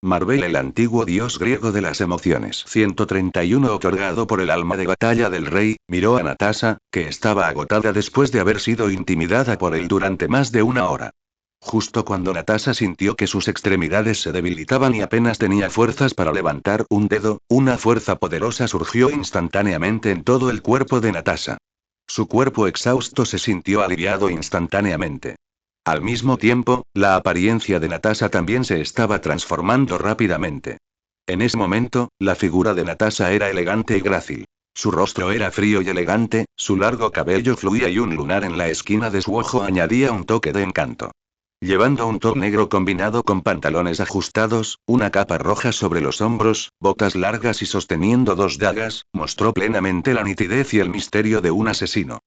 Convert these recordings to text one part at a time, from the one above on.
Marvel, el antiguo dios griego de las emociones. 131 otorgado por el alma de batalla del rey, miró a Natasha, que estaba agotada después de haber sido intimidada por él durante más de una hora. Justo cuando Natasha sintió que sus extremidades se debilitaban y apenas tenía fuerzas para levantar un dedo, una fuerza poderosa surgió instantáneamente en todo el cuerpo de Natasha. Su cuerpo exhausto se sintió aliviado instantáneamente. Al mismo tiempo, la apariencia de Natasha también se estaba transformando rápidamente. En ese momento, la figura de Natasha era elegante y grácil. Su rostro era frío y elegante, su largo cabello fluía y un lunar en la esquina de su ojo añadía un toque de encanto. Llevando un top negro combinado con pantalones ajustados, una capa roja sobre los hombros, botas largas y sosteniendo dos dagas, mostró plenamente la nitidez y el misterio de un asesino.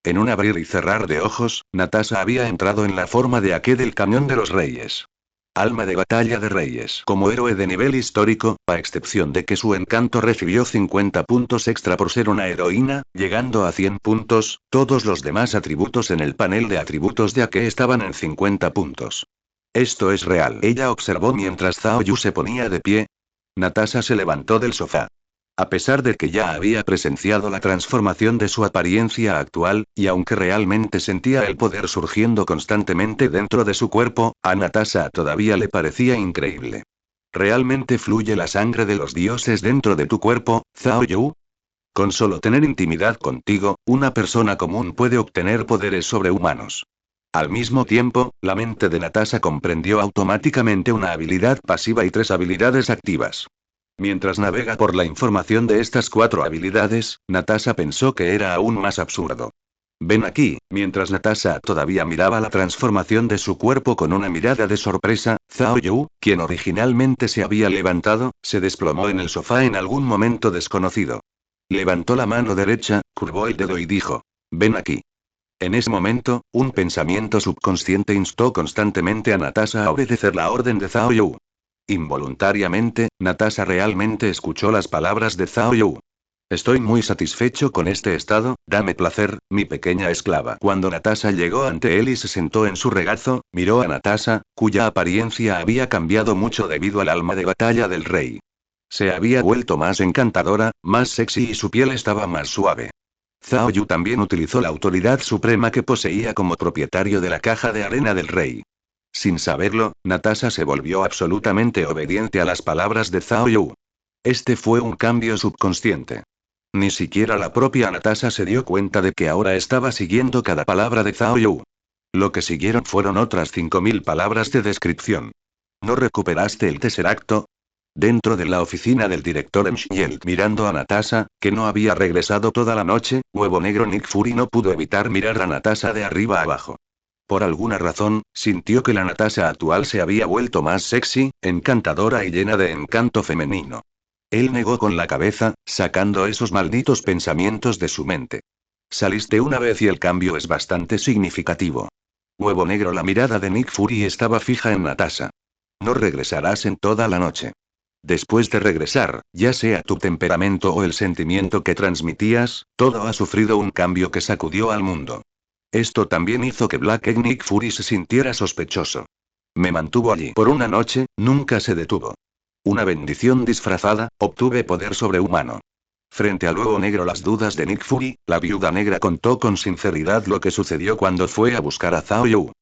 En un abrir y cerrar de ojos, Natasha había entrado en la forma de Ake del Cañón de los Reyes. Alma de batalla de reyes. Como héroe de nivel histórico, a excepción de que su encanto recibió 50 puntos extra por ser una heroína, llegando a 100 puntos, todos los demás atributos en el panel de atributos de Ake estaban en 50 puntos. Esto es real. Ella observó mientras Zhao Yu se ponía de pie. Natasha se levantó del sofá. A pesar de que ya había presenciado la transformación de su apariencia actual, y aunque realmente sentía el poder surgiendo constantemente dentro de su cuerpo, a Natasha todavía le parecía increíble. ¿Realmente fluye la sangre de los dioses dentro de tu cuerpo, Zhao Yu? Con solo tener intimidad contigo, una persona común puede obtener poderes sobrehumanos. Al mismo tiempo, la mente de Natasha comprendió automáticamente una habilidad pasiva y tres habilidades activas. Mientras navega por la información de estas cuatro habilidades, Natasha pensó que era aún más absurdo. Ven aquí, mientras Natasha todavía miraba la transformación de su cuerpo con una mirada de sorpresa, Zhao Yu, quien originalmente se había levantado, se desplomó en el sofá en algún momento desconocido. Levantó la mano derecha, curvó el dedo y dijo: ven aquí. En ese momento, un pensamiento subconsciente instó constantemente a Natasha a obedecer la orden de Zhao Yu. Involuntariamente, Natasha realmente escuchó las palabras de Zhao Yu. Estoy muy satisfecho con este estado, dame placer, mi pequeña esclava. Cuando Natasha llegó ante él y se sentó en su regazo, miró a Natasha, cuya apariencia había cambiado mucho debido al alma de batalla del rey. Se había vuelto más encantadora, más sexy y su piel estaba más suave. Zhao Yu también utilizó la autoridad suprema que poseía como propietario de la caja de arena del rey. Sin saberlo, Natasha se volvió absolutamente obediente a las palabras de Zhao Yu. Este fue un cambio subconsciente. Ni siquiera la propia Natasha se dio cuenta de que ahora estaba siguiendo cada palabra de Zhao Yu. Lo que siguieron fueron otras 5000 palabras de descripción. ¿No recuperaste el Tesseracto? Dentro de la oficina del director Mshiel, mirando a Natasha, que no había regresado toda la noche, Huevo Negro Nick Fury no pudo evitar mirar a Natasha de arriba a abajo. Por alguna razón, sintió que la Natasha actual se había vuelto más sexy, encantadora y llena de encanto femenino. Él negó con la cabeza, sacando esos malditos pensamientos de su mente. Saliste una vez y el cambio es bastante significativo. Huevo Negro, la mirada de Nick Fury estaba fija en Natasha. No regresarás en toda la noche. Después de regresar, ya sea tu temperamento o el sentimiento que transmitías, todo ha sufrido un cambio que sacudió al mundo. Esto también hizo que Black Egg Nick Fury se sintiera sospechoso. Me mantuvo allí por una noche, nunca se detuvo. Una bendición disfrazada, obtuve poder sobrehumano. Frente al Huevo Negro las dudas de Nick Fury, la Viuda Negra contó con sinceridad lo que sucedió cuando fue a buscar a Zhao Yu.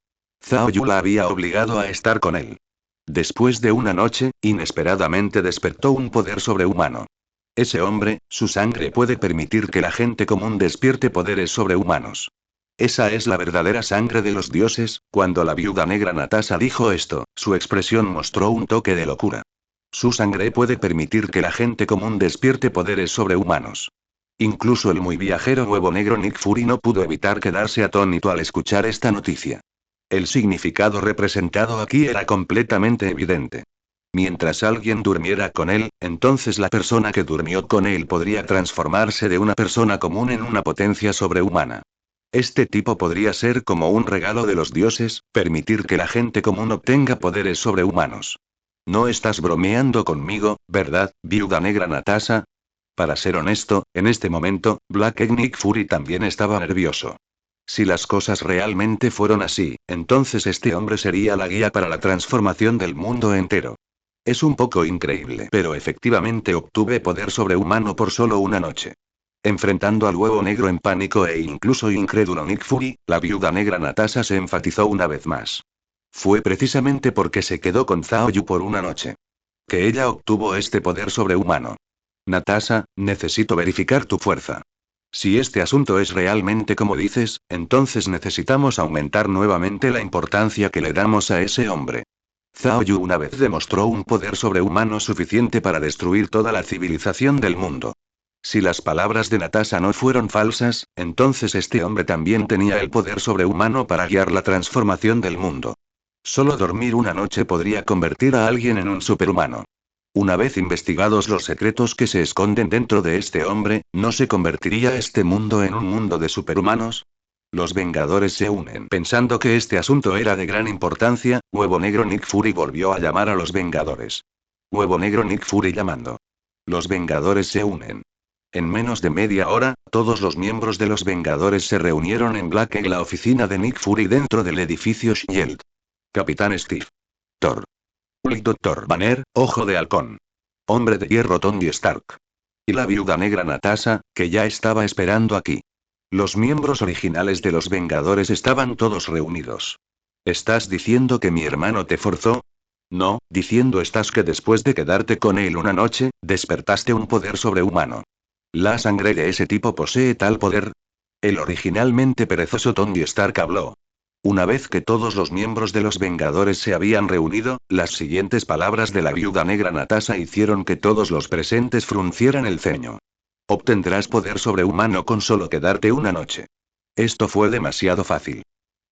Zhao Yu la había obligado a estar con él. Después de una noche, inesperadamente despertó un poder sobrehumano. Ese hombre, su sangre puede permitir que la gente común despierte poderes sobrehumanos. Esa es la verdadera sangre de los dioses. Cuando la Viuda Negra Natasha dijo esto, su expresión mostró un toque de locura. Su sangre puede permitir que la gente común despierte poderes sobrehumanos. Incluso el muy viajero Huevo Negro Nick Fury no pudo evitar quedarse atónito al escuchar esta noticia. El significado representado aquí era completamente evidente. Mientras alguien durmiera con él, entonces la persona que durmió con él podría transformarse de una persona común en una potencia sobrehumana. Este tipo podría ser como un regalo de los dioses, permitir que la gente común obtenga poderes sobrehumanos. No estás bromeando conmigo, ¿verdad, Viuda Negra Natasha? Para ser honesto, en este momento, Black Egg Nick Fury también estaba nervioso. Si las cosas realmente fueron así, entonces este hombre sería la guía para la transformación del mundo entero. Es un poco increíble, pero efectivamente obtuve poder sobrehumano por solo una noche. Enfrentando al huevo negro en pánico e incluso incrédulo Nick Fury, la viuda negra Natasha se enfatizó una vez más. Fue precisamente porque se quedó con Zhao Yu por una noche que ella obtuvo este poder sobrehumano. Natasha, necesito verificar tu fuerza. Si este asunto es realmente como dices, entonces necesitamos aumentar nuevamente la importancia que le damos a ese hombre. Zhao Yu una vez demostró un poder sobrehumano suficiente para destruir toda la civilización del mundo. Si las palabras de Natasha no fueron falsas, entonces este hombre también tenía el poder sobrehumano para guiar la transformación del mundo. Solo dormir una noche podría convertir a alguien en un superhumano. Una vez investigados los secretos que se esconden dentro de este hombre, ¿no se convertiría este mundo en un mundo de superhumanos? Los Vengadores se unen. Pensando que este asunto era de gran importancia, Huevo Negro Nick Fury volvió a llamar a los Vengadores. Huevo Negro Nick Fury llamando. Los Vengadores se unen. En menos de media hora, todos los miembros de los Vengadores se reunieron en Black en la oficina de Nick Fury dentro del edificio Shield. Capitán Steve. Thor. Hulk, Dr. Banner, Ojo de Halcón. Hombre de Hierro Tony Stark. Y la viuda negra Natasha, que ya estaba esperando aquí. Los miembros originales de los Vengadores estaban todos reunidos. ¿Estás diciendo que mi hermano te forzó? No, diciendo estás que después de quedarte con él una noche, despertaste un poder sobrehumano. ¿La sangre de ese tipo posee tal poder? El originalmente perezoso Tony Stark habló. Una vez que todos los miembros de los Vengadores se habían reunido, las siguientes palabras de la viuda negra Natasha hicieron que todos los presentes fruncieran el ceño. Obtendrás poder sobrehumano con solo quedarte una noche. Esto fue demasiado fácil.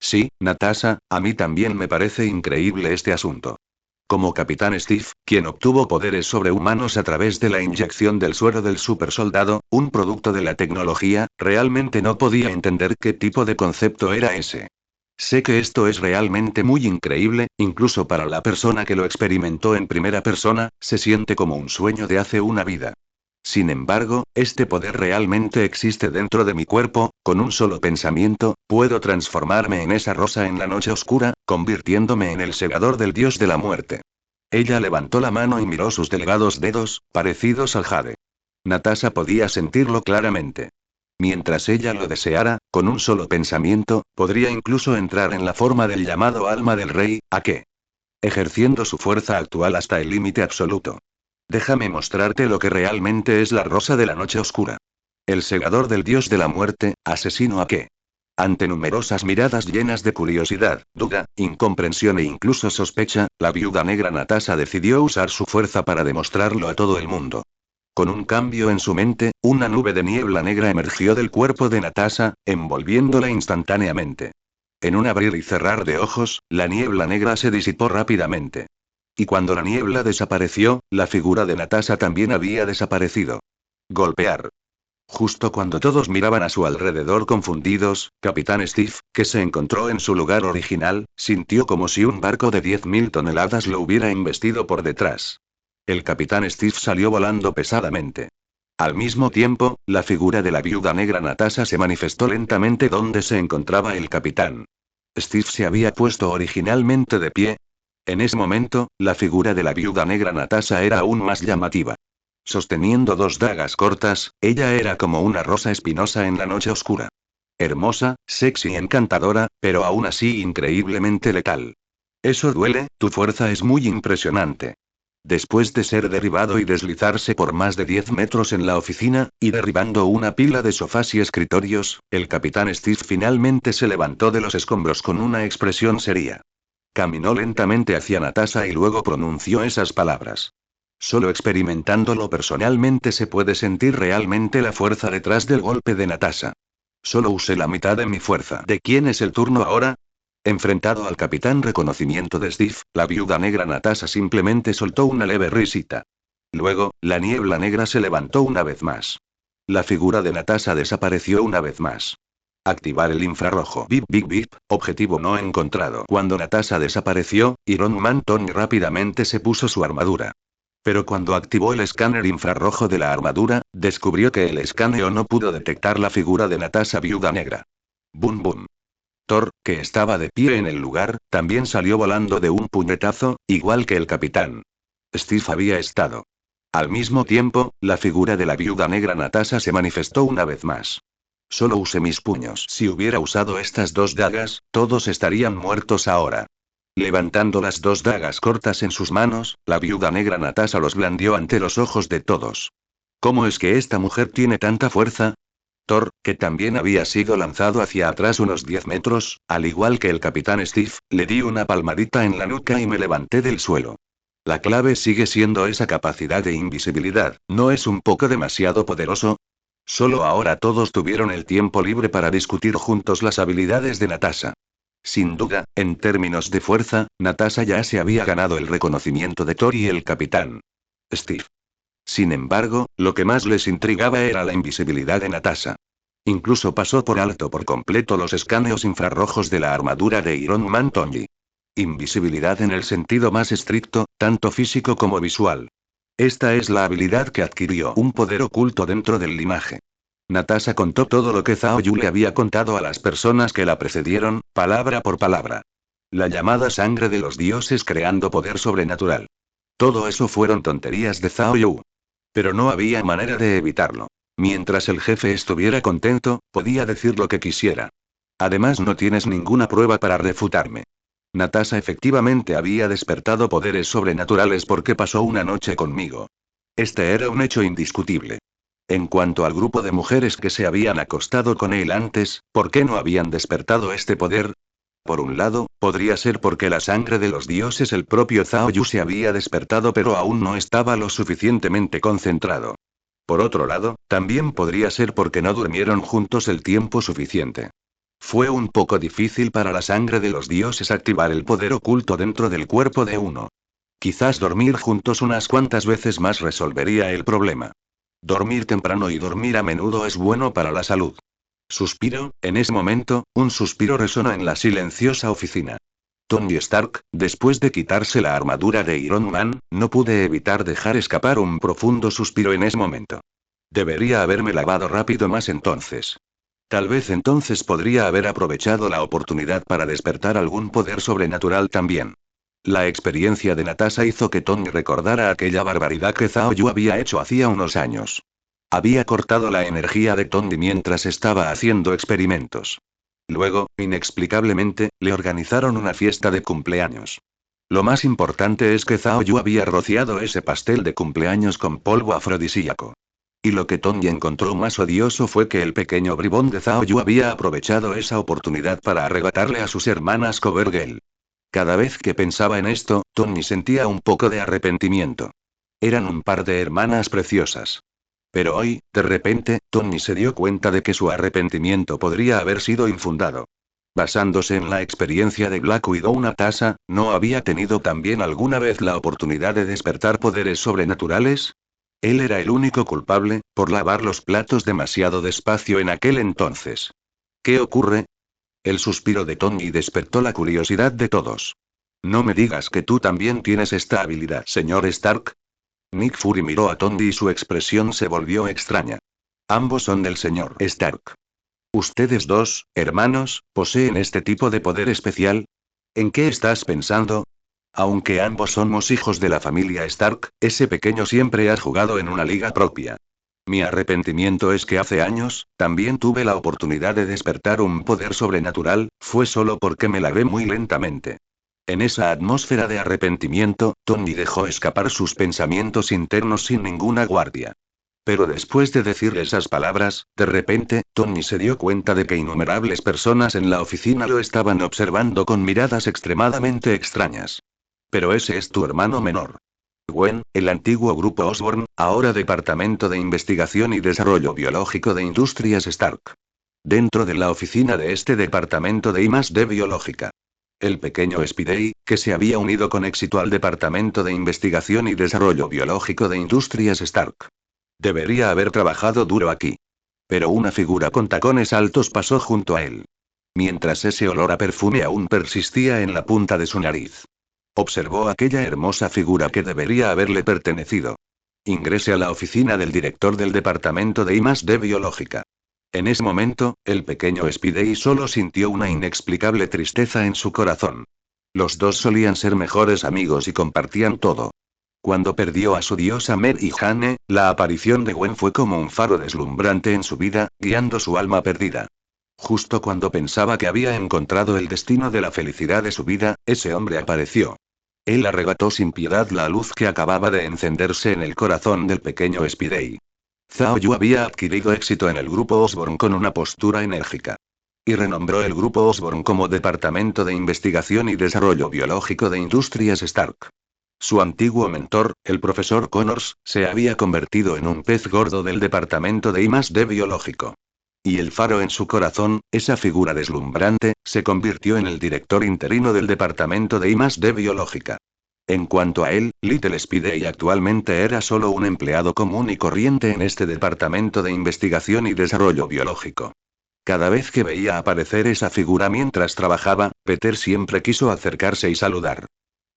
Sí, Natasha, a mí también me parece increíble este asunto. Como Capitán Steve, quien obtuvo poderes sobrehumanos a través de la inyección del suero del supersoldado, un producto de la tecnología, realmente no podía entender qué tipo de concepto era ese. Sé que esto es realmente muy increíble, incluso para la persona que lo experimentó en primera persona, se siente como un sueño de hace una vida. Sin embargo, este poder realmente existe dentro de mi cuerpo, con un solo pensamiento, puedo transformarme en esa rosa en la noche oscura, convirtiéndome en el segador del dios de la muerte. Ella levantó la mano y miró sus delgados dedos, parecidos al jade. Natasha podía sentirlo claramente. Mientras ella lo deseara, con un solo pensamiento, podría incluso entrar en la forma del llamado alma del rey, Ake. Ejerciendo su fuerza actual hasta el límite absoluto. Déjame mostrarte lo que realmente es la rosa de la noche oscura. El segador del dios de la muerte, asesino Ake. Ante numerosas miradas llenas de curiosidad, duda, incomprensión e incluso sospecha, la viuda negra Natasha decidió usar su fuerza para demostrarlo a todo el mundo. Con un cambio en su mente, una nube de niebla negra emergió del cuerpo de Natasha, envolviéndola instantáneamente. En un abrir y cerrar de ojos, la niebla negra se disipó rápidamente. Y cuando la niebla desapareció, la figura de Natasha también había desaparecido. Golpear. Justo cuando todos miraban a su alrededor confundidos, Capitán Steve, que se encontró en su lugar original, sintió como si un barco de 10.000 toneladas lo hubiera embestido por detrás. El Capitán Steve salió volando pesadamente. Al mismo tiempo, la figura de la viuda negra Natasha se manifestó lentamente donde se encontraba el capitán. Steve se había puesto originalmente de pie. En ese momento, la figura de la viuda negra Natasha era aún más llamativa. Sosteniendo dos dagas cortas, ella era como una rosa espinosa en la noche oscura. Hermosa, sexy y encantadora, pero aún así increíblemente letal. Eso duele, tu fuerza es muy impresionante. Después de ser derribado y deslizarse por más de 10 metros en la oficina, y derribando una pila de sofás y escritorios, el capitán Steve finalmente se levantó de los escombros con una expresión seria. Caminó lentamente hacia Natasha y luego pronunció esas palabras. Solo experimentándolo personalmente se puede sentir realmente la fuerza detrás del golpe de Natasha. Solo usé la mitad de mi fuerza. ¿De quién es el turno ahora? Enfrentado al capitán reconocimiento de Steve, la viuda negra Natasha simplemente soltó una leve risita. Luego, la niebla negra se levantó una vez más. La figura de Natasha desapareció una vez más. Activar el infrarrojo. Bip bip bip, objetivo no encontrado. Cuando Natasha desapareció, Iron Man Tony rápidamente se puso su armadura. Pero cuando activó el escáner infrarrojo de la armadura, descubrió que el escaneo no pudo detectar la figura de Natasha viuda negra. Boom boom. Thor, que estaba de pie en el lugar, también salió volando de un puñetazo, igual que el capitán. Steve había estado. Al mismo tiempo, la figura de la viuda negra Natasha se manifestó una vez más. Solo usé mis puños. Si hubiera usado estas dos dagas, todos estarían muertos ahora. Levantando las dos dagas cortas en sus manos, la viuda negra Natasha los blandió ante los ojos de todos. ¿Cómo es que esta mujer tiene tanta fuerza? Thor, que también había sido lanzado hacia atrás unos 10 metros, al igual que el capitán Steve, le di una palmadita en la nuca y me levanté del suelo. La clave sigue siendo esa capacidad de invisibilidad, ¿no es un poco demasiado poderoso? Solo ahora todos tuvieron el tiempo libre para discutir juntos las habilidades de Natasha. Sin duda, en términos de fuerza, Natasha ya se había ganado el reconocimiento de Thor y el capitán Steve. Sin embargo, lo que más les intrigaba era la invisibilidad de Natasha. Incluso pasó por alto por completo los escaneos infrarrojos de la armadura de Iron Man Tony. Invisibilidad en el sentido más estricto, tanto físico como visual. Esta es la habilidad que adquirió un poder oculto dentro del linaje. Natasha contó todo lo que Zhao Yu le había contado a las personas que la precedieron, palabra por palabra. La llamada sangre de los dioses creando poder sobrenatural. Todo eso fueron tonterías de Zhao Yu. Pero no había manera de evitarlo. Mientras el jefe estuviera contento, podía decir lo que quisiera. Además, no tienes ninguna prueba para refutarme. Natasha efectivamente había despertado poderes sobrenaturales porque pasó una noche conmigo. Este era un hecho indiscutible. En cuanto al grupo de mujeres que se habían acostado con él antes, ¿por qué no habían despertado este poder? Por un lado, podría ser porque la sangre de los dioses, el propio Zhao Yu se había despertado pero aún no estaba lo suficientemente concentrado. Por otro lado, también podría ser porque no durmieron juntos el tiempo suficiente. Fue un poco difícil para la sangre de los dioses activar el poder oculto dentro del cuerpo de uno. Quizás dormir juntos unas cuantas veces más resolvería el problema. Dormir temprano y dormir a menudo es bueno para la salud. Suspiro, en ese momento, un suspiro resonó en la silenciosa oficina. Tony Stark, después de quitarse la armadura de Iron Man, no pude evitar dejar escapar un profundo suspiro en ese momento. Debería haberme lavado rápido más entonces. Tal vez entonces podría haber aprovechado la oportunidad para despertar algún poder sobrenatural también. La experiencia de Natasha hizo que Tony recordara aquella barbaridad que Zhao Yu había hecho hacía unos años. Había cortado la energía de Tony mientras estaba haciendo experimentos. Luego, inexplicablemente, le organizaron una fiesta de cumpleaños. Lo más importante es que Zhao Yu había rociado ese pastel de cumpleaños con polvo afrodisíaco. Y lo que Tony encontró más odioso fue que el pequeño bribón de Zhao Yu había aprovechado esa oportunidad para arrebatarle a sus hermanas Covergirl. Cada vez que pensaba en esto, Tony sentía un poco de arrepentimiento. Eran un par de hermanas preciosas. Pero hoy, de repente, Tony se dio cuenta de que su arrepentimiento podría haber sido infundado. Basándose en la experiencia de Black Widow, Natasha, ¿no había tenido también alguna vez la oportunidad de despertar poderes sobrenaturales? Él era el único culpable, por lavar los platos demasiado despacio en aquel entonces. ¿Qué ocurre? El suspiro de Tony despertó la curiosidad de todos. No me digas que tú también tienes esta habilidad, señor Stark. Nick Fury miró a Tony y su expresión se volvió extraña. Ambos son del señor Stark. ¿Ustedes dos, hermanos, poseen este tipo de poder especial? ¿En qué estás pensando? Aunque ambos somos hijos de la familia Stark, ese pequeño siempre ha jugado en una liga propia. Mi arrepentimiento es que hace años, también tuve la oportunidad de despertar un poder sobrenatural, fue solo porque me lavé muy lentamente. En esa atmósfera de arrepentimiento, Tony dejó escapar sus pensamientos internos sin ninguna guardia. Pero después de decir esas palabras, de repente, Tony se dio cuenta de que innumerables personas en la oficina lo estaban observando con miradas extremadamente extrañas. Pero ese es tu hermano menor. Gwen, el antiguo grupo Osborn, ahora Departamento de Investigación y Desarrollo Biológico de Industrias Stark. Dentro de la oficina de este departamento de I+D Biológica. El pequeño Spidey, que se había unido con éxito al Departamento de Investigación y Desarrollo Biológico de Industrias Stark. Debería haber trabajado duro aquí. Pero una figura con tacones altos pasó junto a él. Mientras ese olor a perfume aún persistía en la punta de su nariz. Observó aquella hermosa figura que debería haberle pertenecido. Ingrese a la oficina del director del Departamento de I+D Biológica. En ese momento, el pequeño Spidey solo sintió una inexplicable tristeza en su corazón. Los dos solían ser mejores amigos y compartían todo. Cuando perdió a su diosa Mer y Jane, la aparición de Gwen fue como un faro deslumbrante en su vida, guiando su alma perdida. Justo cuando pensaba que había encontrado el destino de la felicidad de su vida, ese hombre apareció. Él arrebató sin piedad la luz que acababa de encenderse en el corazón del pequeño Spidey. Zhao Yu había adquirido éxito en el grupo Osborn con una postura enérgica. Y renombró el grupo Osborn como Departamento de Investigación y Desarrollo Biológico de Industrias Stark. Su antiguo mentor, el profesor Connors, se había convertido en un pez gordo del departamento de I+D biológico. Y el faro en su corazón, esa figura deslumbrante, se convirtió en el director interino del departamento de I+D biológica. En cuanto a él, Little Spidey actualmente era solo un empleado común y corriente en este departamento de investigación y desarrollo biológico. Cada vez que veía aparecer esa figura mientras trabajaba, Peter siempre quiso acercarse y saludar.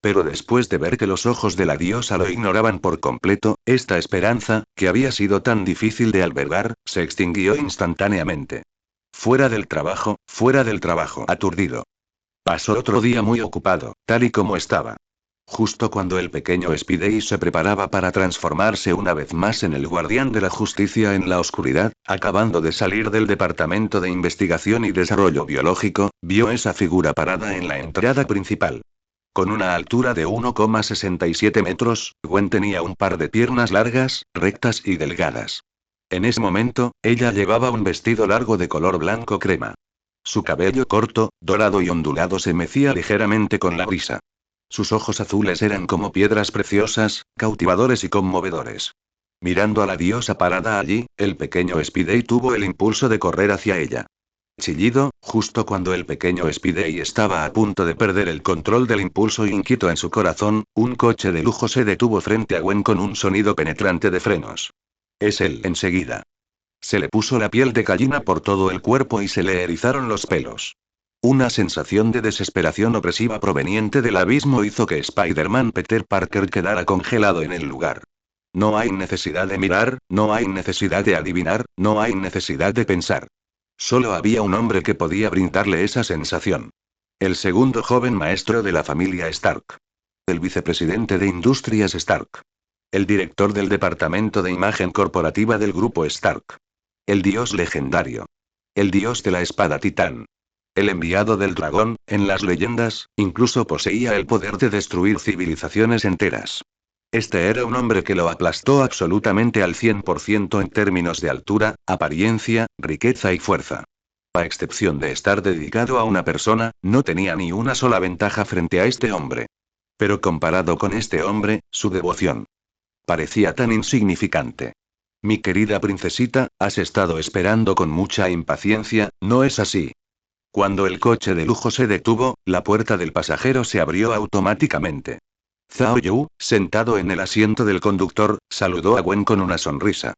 Pero después de ver que los ojos de la diosa lo ignoraban por completo, esta esperanza, que había sido tan difícil de albergar, se extinguió instantáneamente. Fuera del trabajo, aturdido. Pasó otro día muy ocupado, tal y como estaba. Justo cuando el pequeño Spidey se preparaba para transformarse una vez más en el guardián de la justicia en la oscuridad, acabando de salir del Departamento de Investigación y Desarrollo Biológico, vio esa figura parada en la entrada principal. Con una altura de 1,67 metros, Gwen tenía un par de piernas largas, rectas y delgadas. En ese momento, ella llevaba un vestido largo de color blanco crema. Su cabello corto, dorado y ondulado se mecía ligeramente con la brisa. Sus ojos azules eran como piedras preciosas, cautivadores y conmovedores. Mirando a la diosa parada allí, el pequeño Spidey tuvo el impulso de correr hacia ella. Chillido, justo cuando el pequeño Spidey estaba a punto de perder el control del impulso inquieto en su corazón, un coche de lujo se detuvo frente a Gwen con un sonido penetrante de frenos. Es él, enseguida. Se le puso la piel de gallina por todo el cuerpo y se le erizaron los pelos. Una sensación de desesperación opresiva proveniente del abismo hizo que Spider-Man Peter Parker quedara congelado en el lugar. No hay necesidad de mirar, no hay necesidad de adivinar, no hay necesidad de pensar. Solo había un hombre que podía brindarle esa sensación. El segundo joven maestro de la familia Stark. El vicepresidente de Industrias Stark. El director del departamento de imagen corporativa del grupo Stark. El dios legendario. El dios de la espada titán. El enviado del dragón, en las leyendas, incluso poseía el poder de destruir civilizaciones enteras. Este era un hombre que lo aplastó absolutamente al 100% en términos de altura, apariencia, riqueza y fuerza. A excepción de estar dedicado a una persona, no tenía ni una sola ventaja frente a este hombre. Pero comparado con este hombre, su devoción parecía tan insignificante. Mi querida princesita, has estado esperando con mucha impaciencia, ¿no es así? Cuando el coche de lujo se detuvo, la puerta del pasajero se abrió automáticamente. Zhao Yu, sentado en el asiento del conductor, saludó a Gwen con una sonrisa.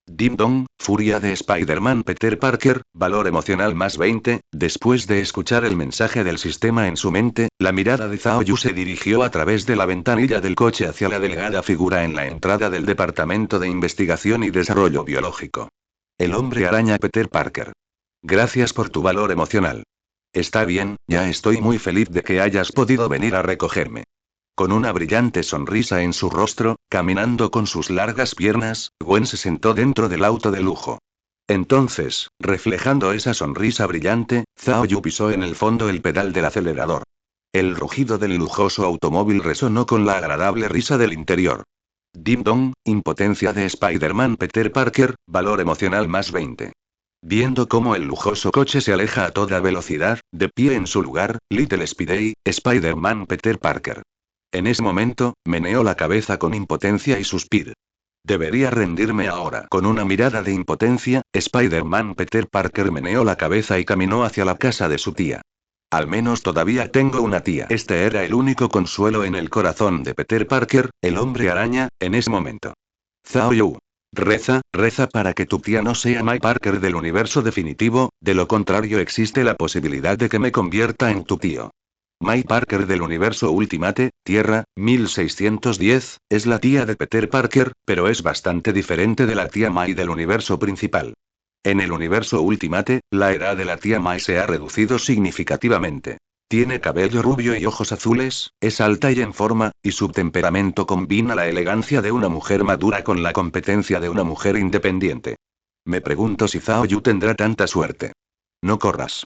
Ding Dong, furia de Spider-Man Peter Parker, valor emocional más 20, después de escuchar el mensaje del sistema en su mente, la mirada de Zhao Yu se dirigió a través de la ventanilla del coche hacia la delgada figura en la entrada del Departamento de Investigación y Desarrollo Biológico. El hombre araña Peter Parker. Gracias por tu valor emocional. Está bien, ya estoy muy feliz de que hayas podido venir a recogerme. Con una brillante sonrisa en su rostro, caminando con sus largas piernas, Gwen se sentó dentro del auto de lujo. Entonces, reflejando esa sonrisa brillante, Zhao Yu pisó en el fondo el pedal del acelerador. El rugido del lujoso automóvil resonó con la agradable risa del interior. Ding Dong, impotencia de Spider-Man Peter Parker, valor emocional más 20. Viendo cómo el lujoso coche se aleja a toda velocidad, de pie en su lugar, Little Spidey, Spider-Man Peter Parker. En ese momento, meneó la cabeza con impotencia y suspiró. Debería rendirme ahora. Con una mirada de impotencia, Spider-Man Peter Parker meneó la cabeza y caminó hacia la casa de su tía. Al menos todavía tengo una tía. Este era el único consuelo en el corazón de Peter Parker, el hombre araña, en ese momento. Zhao Yu. Reza, reza para que tu tía no sea May Parker del universo definitivo, de lo contrario existe la posibilidad de que me convierta en tu tío. May Parker del universo Ultimate, Tierra, 1610, es la tía de Peter Parker, pero es bastante diferente de la tía May del universo principal. En el universo Ultimate, la edad de la tía May se ha reducido significativamente. Tiene cabello rubio y ojos azules, es alta y en forma, y su temperamento combina la elegancia de una mujer madura con la competencia de una mujer independiente. Me pregunto si Zhao Yu tendrá tanta suerte. No corras.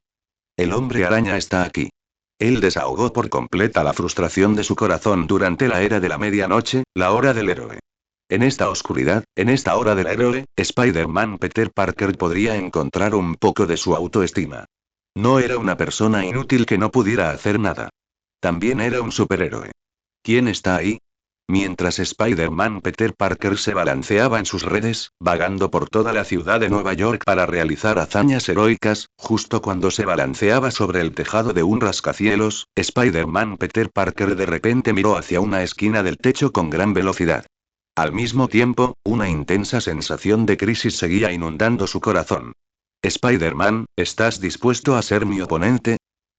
El hombre araña está aquí. Él desahogó por completa la frustración de su corazón durante la era de la medianoche, la hora del héroe. En esta oscuridad, en esta hora del héroe, Spider-Man Peter Parker podría encontrar un poco de su autoestima. No era una persona inútil que no pudiera hacer nada. También era un superhéroe. ¿Quién está ahí? Mientras Spider-Man Peter Parker se balanceaba en sus redes, vagando por toda la ciudad de Nueva York para realizar hazañas heroicas, justo cuando se balanceaba sobre el tejado de un rascacielos, Spider-Man Peter Parker de repente miró hacia una esquina del techo con gran velocidad. Al mismo tiempo, una intensa sensación de crisis seguía inundando su corazón. Spider-Man, ¿estás dispuesto a ser mi oponente?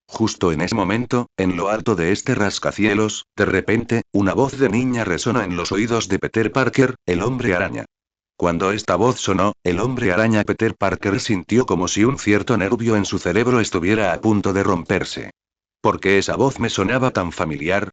Justo en ese momento, en lo alto de este rascacielos, de repente, una voz de niña resonó en los oídos de Peter Parker, el hombre araña. Cuando esta voz sonó, el hombre araña Peter Parker sintió como si un cierto nervio en su cerebro estuviera a punto de romperse. ¿Por qué esa voz me sonaba tan familiar?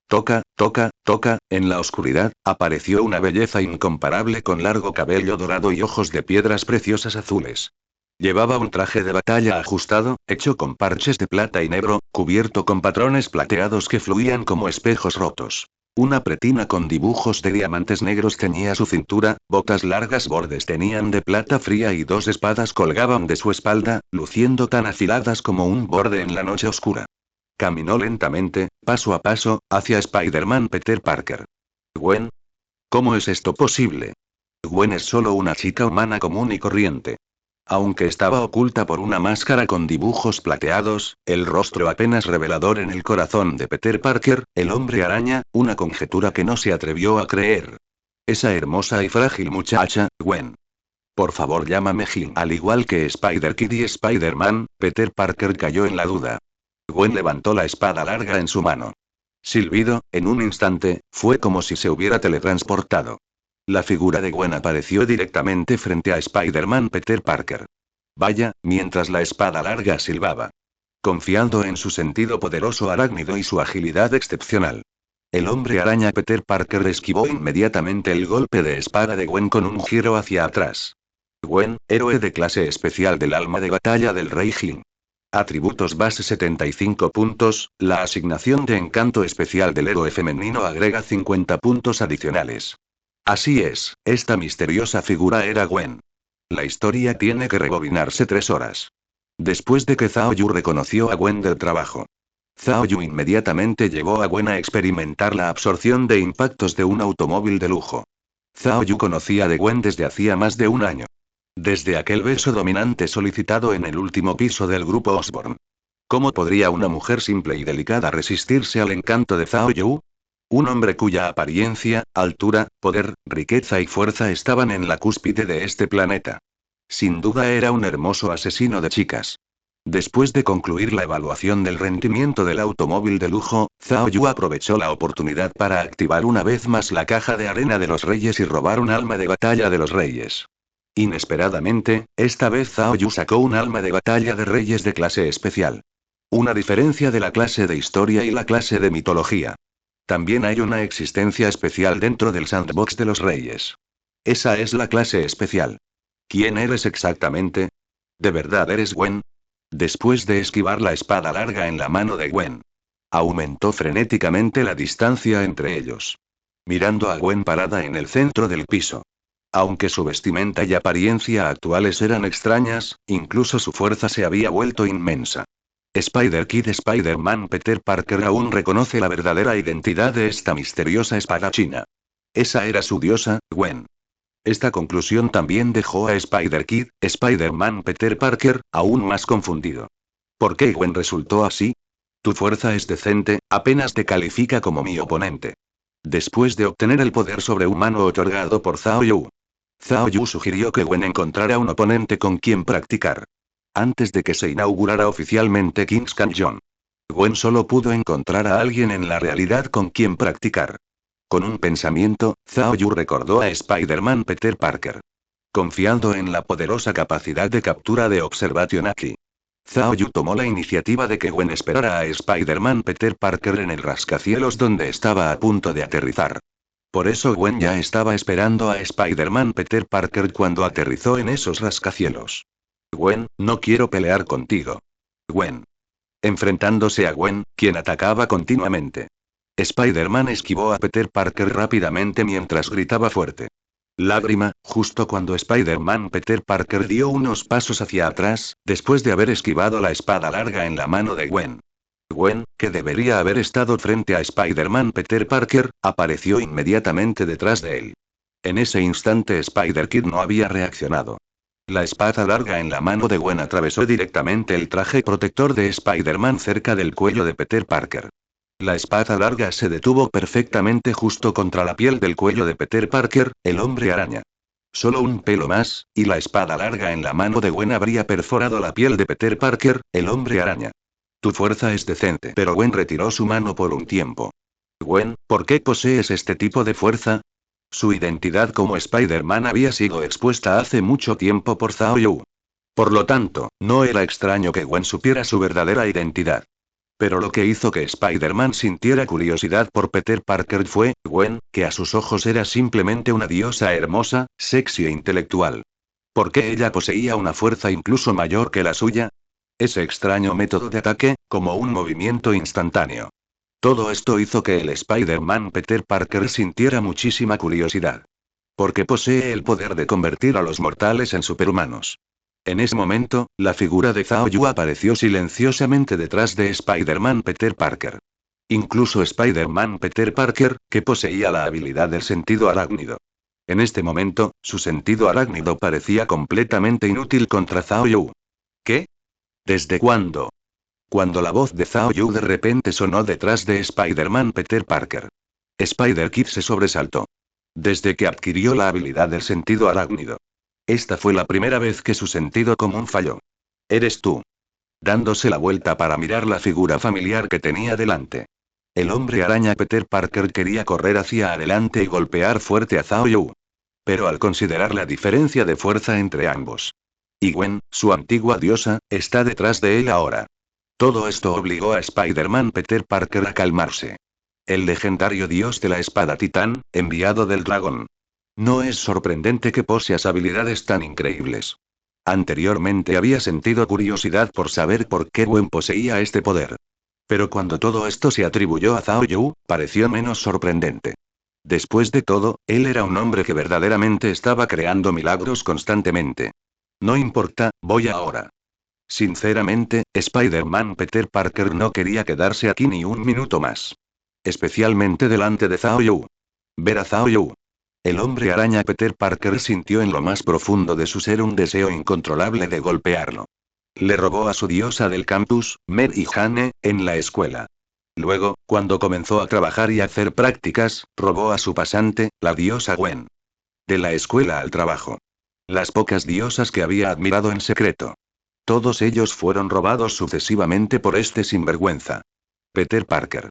Toca, toca, toca, en la oscuridad, apareció una belleza incomparable con largo cabello dorado y ojos de piedras preciosas azules. Llevaba un traje de batalla ajustado, hecho con parches de plata y negro, cubierto con patrones plateados que fluían como espejos rotos. Una pretina con dibujos de diamantes negros ceñía su cintura, botas largas bordes tenían de plata fría y dos espadas colgaban de su espalda, luciendo tan afiladas como un borde en la noche oscura. Caminó lentamente, paso a paso, hacia Spider-Man Peter Parker. ¿Gwen? ¿Cómo es esto posible? Gwen es solo una chica humana común y corriente. Aunque estaba oculta por una máscara con dibujos plateados, el rostro apenas revelador en el corazón de Peter Parker, el hombre araña, una conjetura que no se atrevió a creer. Esa hermosa y frágil muchacha, Gwen. Por favor, llámame Jim. Al igual que Spider-Kid y Spider-Man, Peter Parker cayó en la duda. Gwen levantó la espada larga en su mano. Silbido, en un instante, fue como si se hubiera teletransportado. La figura de Gwen apareció directamente frente a Spider-Man Peter Parker. Vaya, mientras la espada larga silbaba. Confiando en su sentido poderoso arácnido y su agilidad excepcional. El hombre araña Peter Parker esquivó inmediatamente el golpe de espada de Gwen con un giro hacia atrás. Gwen, héroe de clase especial del alma de batalla del Rey Jin. Atributos base 75 puntos, la asignación de encanto especial del héroe femenino agrega 50 puntos adicionales. Así es, esta misteriosa figura era Gwen. La historia tiene que rebobinarse 3 horas. Después de que Zhao Yu reconoció a Gwen del trabajo. Zhao Yu inmediatamente llevó a Gwen a experimentar la absorción de impactos de un automóvil de lujo. Zhao Yu conocía de Gwen desde hacía más de un año. Desde aquel beso dominante solicitado en el último piso del grupo Osborn. ¿Cómo podría una mujer simple y delicada resistirse al encanto de Zhao Yu? Un hombre cuya apariencia, altura, poder, riqueza y fuerza estaban en la cúspide de este planeta. Sin duda era un hermoso asesino de chicas. Después de concluir la evaluación del rendimiento del automóvil de lujo, Zhao Yu aprovechó la oportunidad para activar una vez más la caja de arena de los reyes y robar un alma de batalla de los reyes. Inesperadamente, esta vez Zhao Yu sacó un alma de batalla de reyes de clase especial. Una diferencia de la clase de historia y la clase de mitología. También hay una existencia especial dentro del sandbox de los reyes. Esa es la clase especial. ¿Quién eres exactamente? ¿De verdad eres Gwen? Después de esquivar la espada larga en la mano de Gwen. Aumentó frenéticamente la distancia entre ellos. Mirando a Gwen parada en el centro del piso. Aunque su vestimenta y apariencia actuales eran extrañas, incluso su fuerza se había vuelto inmensa. Spider-Kid Spider-Man Peter Parker aún reconoce la verdadera identidad de esta misteriosa espadachina. Esa era su diosa, Gwen. Esta conclusión también dejó a Spider-Kid, Spider-Man Peter Parker, aún más confundido. ¿Por qué Gwen resultó así? Tu fuerza es decente, apenas te califica como mi oponente. Después de obtener el poder sobrehumano otorgado por Zhao Yu. Zhao Yu sugirió que Gwen encontrara un oponente con quien practicar. Antes de que se inaugurara oficialmente King's Canyon. Gwen solo pudo encontrar a alguien en la realidad con quien practicar. Con un pensamiento, Zhao Yu recordó a Spider-Man Peter Parker. Confiando en la poderosa capacidad de captura de Observation Aki. Zhao Yu tomó la iniciativa de que Gwen esperara a Spider-Man Peter Parker en el rascacielos donde estaba a punto de aterrizar. Por eso Gwen ya estaba esperando a Spider-Man Peter Parker cuando aterrizó en esos rascacielos. Gwen, no quiero pelear contigo. Gwen. Enfrentándose a Gwen, quien atacaba continuamente. Spider-Man esquivó a Peter Parker rápidamente mientras gritaba fuerte. Lágrima, justo cuando Spider-Man Peter Parker dio unos pasos hacia atrás, después de haber esquivado la espada larga en la mano de Gwen. Gwen, que debería haber estado frente a Spider-Man Peter Parker, apareció inmediatamente detrás de él. En ese instante Spider-Kid no había reaccionado. La espada larga en la mano de Gwen atravesó directamente el traje protector de Spider-Man cerca del cuello de Peter Parker. La espada larga se detuvo perfectamente justo contra la piel del cuello de Peter Parker, el hombre araña. Solo un pelo más, y la espada larga en la mano de Gwen habría perforado la piel de Peter Parker, el hombre araña. Tu fuerza es decente. Pero Gwen retiró su mano por un tiempo. Gwen, ¿por qué posees este tipo de fuerza? Su identidad como Spider-Man había sido expuesta hace mucho tiempo por Zhao Yu. Por lo tanto, no era extraño que Gwen supiera su verdadera identidad. Pero lo que hizo que Spider-Man sintiera curiosidad por Peter Parker fue, Gwen, que a sus ojos era simplemente una diosa hermosa, sexy e intelectual. ¿Por qué ella poseía una fuerza incluso mayor que la suya? Ese extraño método de ataque, como un movimiento instantáneo. Todo esto hizo que el Spider-Man Peter Parker sintiera muchísima curiosidad. Porque posee el poder de convertir a los mortales en superhumanos. En ese momento, la figura de Zhao Yu apareció silenciosamente detrás de Spider-Man Peter Parker. Incluso Spider-Man Peter Parker, que poseía la habilidad del sentido arácnido. En este momento, su sentido arácnido parecía completamente inútil contra Zhao Yu. ¿Qué? ¿Desde cuándo? Cuando la voz de Zhao Yu de repente sonó detrás de Spider-Man Peter Parker. Spider-Kid se sobresaltó. Desde que adquirió la habilidad del sentido arácnido. Esta fue la primera vez que su sentido común falló. Eres tú. Dándose la vuelta para mirar la figura familiar que tenía delante. El hombre araña Peter Parker quería correr hacia adelante y golpear fuerte a Zhao Yu. Pero al considerar la diferencia de fuerza entre ambos. Y Gwen, su antigua diosa, está detrás de él ahora. Todo esto obligó a Spider-Man Peter Parker a calmarse. El legendario dios de la espada titán, enviado del dragón. No es sorprendente que poseas habilidades tan increíbles. Anteriormente había sentido curiosidad por saber por qué Gwen poseía este poder. Pero cuando todo esto se atribuyó a Zhao Yu, pareció menos sorprendente. Después de todo, él era un hombre que verdaderamente estaba creando milagros constantemente. No importa, voy ahora. Sinceramente, Spider-Man Peter Parker no quería quedarse aquí ni un minuto más. Especialmente delante de Zhao Yu. Ver a Zhao Yu. El hombre araña Peter Parker sintió en lo más profundo de su ser un deseo incontrolable de golpearlo. Le robó a su diosa del campus, Mary Jane, en la escuela. Luego, cuando comenzó a trabajar y hacer prácticas, robó a su pasante, la diosa Gwen. De la escuela al trabajo. Las pocas diosas que había admirado en secreto. Todos ellos fueron robados sucesivamente por este sinvergüenza. Peter Parker.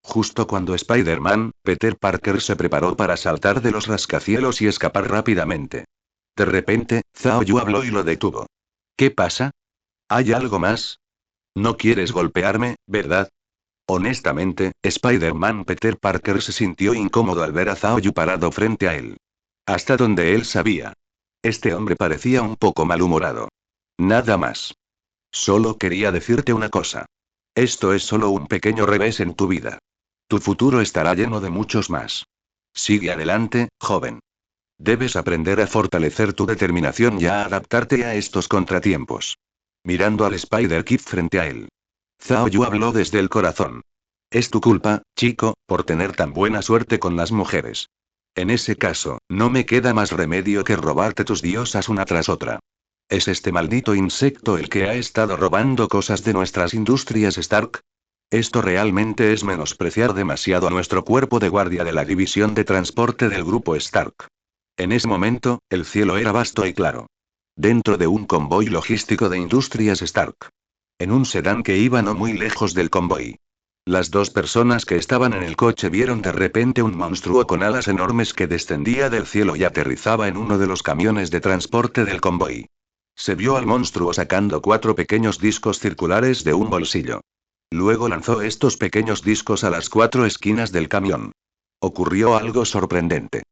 Justo cuando Spider-Man, Peter Parker se preparó para saltar de los rascacielos y escapar rápidamente. De repente, Zhao Yu habló y lo detuvo. ¿Qué pasa? ¿Hay algo más? No quieres golpearme, ¿verdad? Honestamente, Spider-Man Peter Parker se sintió incómodo al ver a Zhao Yu parado frente a él. Hasta donde él sabía. Este hombre parecía un poco malhumorado. Nada más. Solo quería decirte una cosa. Esto es solo un pequeño revés en tu vida. Tu futuro estará lleno de muchos más. Sigue adelante, joven. Debes aprender a fortalecer tu determinación y a adaptarte a estos contratiempos. Mirando al Spider-Kid frente a él. Zhao Yu habló desde el corazón. Es tu culpa, chico, por tener tan buena suerte con las mujeres. En ese caso, no me queda más remedio que robarte tus diosas una tras otra. ¿Es este maldito insecto el que ha estado robando cosas de nuestras industrias Stark? Esto realmente es menospreciar demasiado a nuestro cuerpo de guardia de la división de transporte del grupo Stark. En ese momento, el cielo era vasto y claro. Dentro de un convoy logístico de industrias Stark. En un sedán que iba no muy lejos del convoy. Las dos personas que estaban en el coche vieron de repente un monstruo con alas enormes que descendía del cielo y aterrizaba en uno de los camiones de transporte del convoy. Se vio al monstruo sacando 4 pequeños discos circulares de un bolsillo. Luego lanzó estos pequeños discos a las 4 esquinas del camión. Ocurrió algo sorprendente.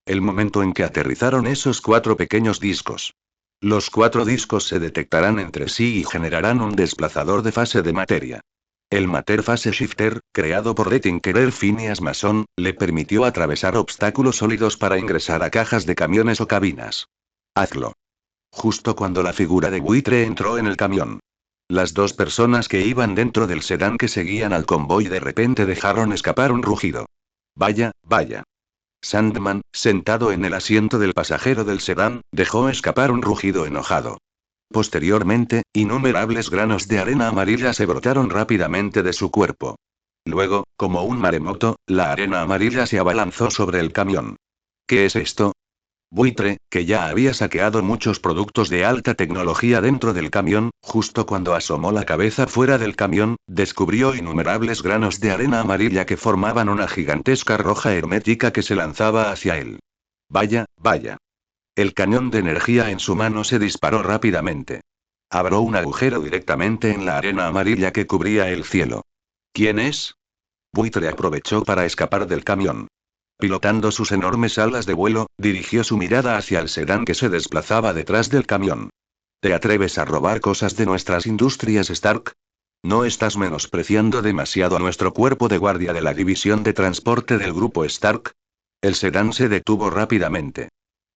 El momento en que aterrizaron esos 4 pequeños discos. Los 4 discos se detectarán entre sí y generarán un desplazador de fase de materia. El Matter Phase Shifter, creado por Tinkerer Phineas Mason, le permitió atravesar obstáculos sólidos para ingresar a cajas de camiones o cabinas. Hazlo. Justo cuando la figura de buitre entró en el camión. Las 2 personas que iban dentro del sedán que seguían al convoy de repente dejaron escapar un rugido. Vaya, vaya. Sandman, sentado en el asiento del pasajero del sedán, dejó escapar un rugido enojado. Posteriormente, innumerables granos de arena amarilla se brotaron rápidamente de su cuerpo. Luego, como un maremoto, la arena amarilla se abalanzó sobre el camión. ¿Qué es esto? Buitre, que ya había saqueado muchos productos de alta tecnología dentro del camión, justo cuando asomó la cabeza fuera del camión, descubrió innumerables granos de arena amarilla que formaban una gigantesca roja hermética que se lanzaba hacia él. Vaya, vaya. El cañón de energía en su mano se disparó rápidamente. Abrió un agujero directamente en la arena amarilla que cubría el cielo. ¿Quién es? Buitre aprovechó para escapar del camión. Pilotando sus enormes alas de vuelo, dirigió su mirada hacia el sedán que se desplazaba detrás del camión. ¿Te atreves a robar cosas de nuestras industrias, Stark? ¿No estás menospreciando demasiado a nuestro cuerpo de guardia de la división de transporte del grupo Stark? El sedán se detuvo rápidamente.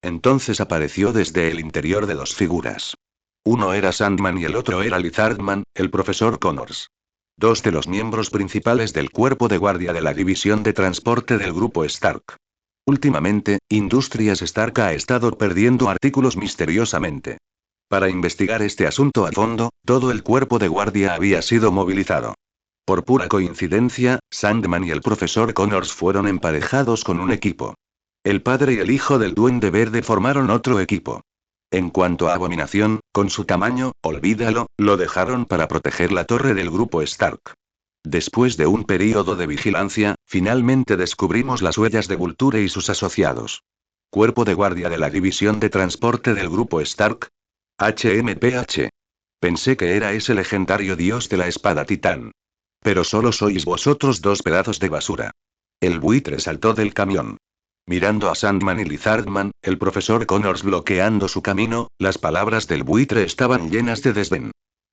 Entonces apareció desde el interior de 2 figuras. Uno era Sandman y el otro era Lizardman, el profesor Connors. 2 de los miembros principales del cuerpo de guardia de la división de transporte del grupo Stark. Últimamente, Industrias Stark ha estado perdiendo artículos misteriosamente. Para investigar este asunto a fondo, todo el cuerpo de guardia había sido movilizado. Por pura coincidencia, Sandman y el profesor Connors fueron emparejados con un equipo. El padre y el hijo del Duende Verde formaron otro equipo. En cuanto a Abominación, con su tamaño, olvídalo, lo dejaron para proteger la torre del grupo Stark. Después de un período de vigilancia, finalmente descubrimos las huellas de Vulture y sus asociados. Cuerpo de guardia de la división de transporte del grupo Stark. HMPH. Pensé que era ese legendario dios de la espada titán. Pero solo sois vosotros 2 pedazos de basura. El buitre saltó del camión. Mirando a Sandman y Lizardman, el profesor Connors bloqueando su camino, las palabras del buitre estaban llenas de desdén.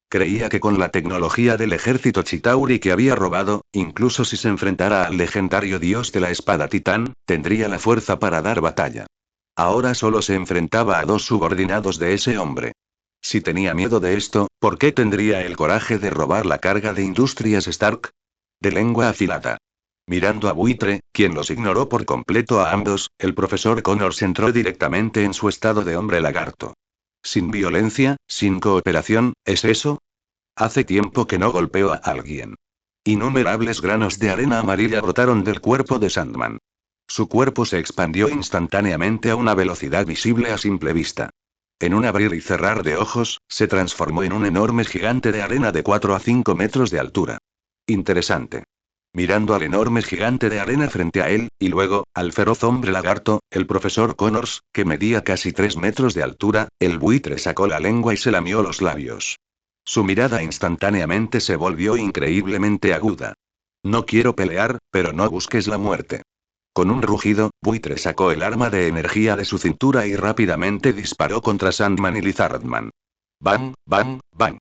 Creía que con la tecnología del ejército Chitauri que había robado, incluso si se enfrentara al legendario dios de la espada titán, tendría la fuerza para dar batalla. Ahora solo se enfrentaba a 2 subordinados de ese hombre. Si tenía miedo de esto, ¿por qué tendría el coraje de robar la carga de Industrias Stark? De lengua afilada. Mirando a Buitre, quien los ignoró por completo a ambos, el profesor Connors entró directamente en su estado de hombre lagarto. Sin violencia, sin cooperación, ¿es eso? Hace tiempo que no golpeo a alguien. Innumerables granos de arena amarilla brotaron del cuerpo de Sandman. Su cuerpo se expandió instantáneamente a una velocidad visible a simple vista. En un abrir y cerrar de ojos, se transformó en un enorme gigante de arena de 4 a 5 metros de altura. Interesante. Mirando al enorme gigante de arena frente a él, y luego, al feroz hombre lagarto, el profesor Connors, que medía casi 3 metros de altura, el buitre sacó la lengua y se lamió los labios. Su mirada instantáneamente se volvió increíblemente aguda. No quiero pelear, pero no busques la muerte. Con un rugido, Buitre sacó el arma de energía de su cintura y rápidamente disparó contra Sandman y Lizardman. ¡Bang, bang, bang!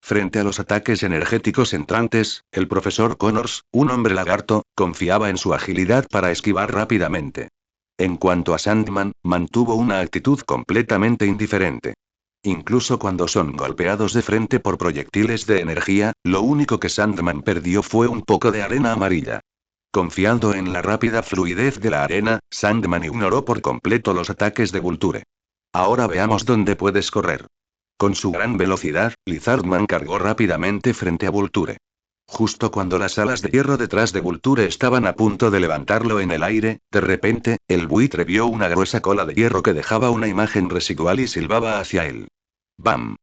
Frente a los ataques energéticos entrantes, el profesor Connors, un hombre lagarto, confiaba en su agilidad para esquivar rápidamente. En cuanto a Sandman, mantuvo una actitud completamente indiferente. Incluso cuando son golpeados de frente por proyectiles de energía, lo único que Sandman perdió fue un poco de arena amarilla. Confiando en la rápida fluidez de la arena, Sandman ignoró por completo los ataques de Vulture. Ahora veamos dónde puedes correr. Con su gran velocidad, Lizardman cargó rápidamente frente a Vulture. Justo cuando las alas de hierro detrás de Vulture estaban a punto de levantarlo en el aire, de repente, el buitre vio una gruesa cola de hierro que dejaba una imagen residual y silbaba hacia él. ¡Bam!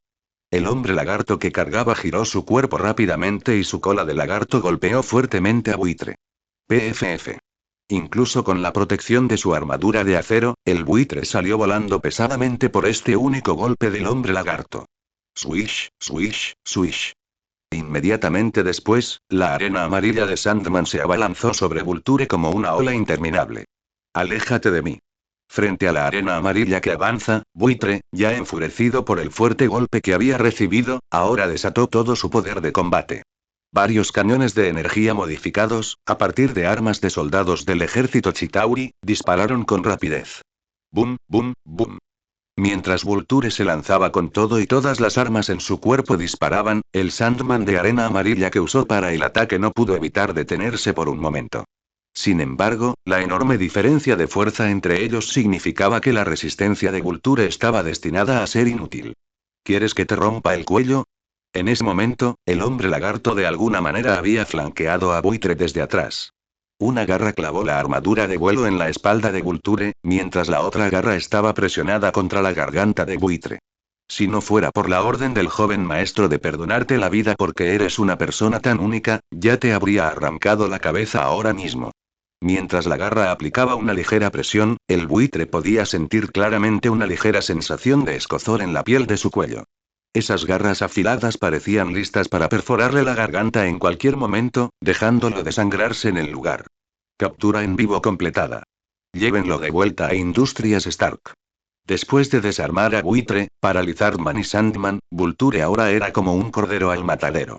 El hombre lagarto que cargaba giró su cuerpo rápidamente y su cola de lagarto golpeó fuertemente a buitre. PFF. Incluso con la protección de su armadura de acero, el buitre salió volando pesadamente por este único golpe del hombre lagarto. Swish, swish, swish. Inmediatamente después, la arena amarilla de Sandman se abalanzó sobre Vulture como una ola interminable. Aléjate de mí. Frente a la arena amarilla que avanza, Buitre, ya enfurecido por el fuerte golpe que había recibido, ahora desató todo su poder de combate. Varios cañones de energía modificados, a partir de armas de soldados del ejército Chitauri, dispararon con rapidez. Boom, boom, boom. Mientras Vulture se lanzaba con todo y todas las armas en su cuerpo disparaban, el Sandman de arena amarilla que usó para el ataque no pudo evitar detenerse por un momento. Sin embargo, la enorme diferencia de fuerza entre ellos significaba que la resistencia de Vulture estaba destinada a ser inútil. ¿Quieres que te rompa el cuello? En ese momento, el hombre lagarto de alguna manera había flanqueado a Buitre desde atrás. Una garra clavó la armadura de vuelo en la espalda de Vulture, mientras la otra garra estaba presionada contra la garganta de Buitre. Si no fuera por la orden del joven maestro de perdonarte la vida porque eres una persona tan única, ya te habría arrancado la cabeza ahora mismo. Mientras la garra aplicaba una ligera presión, el buitre podía sentir claramente una ligera sensación de escozor en la piel de su cuello. Esas garras afiladas parecían listas para perforarle la garganta en cualquier momento, dejándolo desangrarse en el lugar. Captura en vivo completada. Llévenlo de vuelta a Industrias Stark. Después de desarmar a Buitre, Paralizardman y Sandman, Vulture ahora era como un cordero al matadero.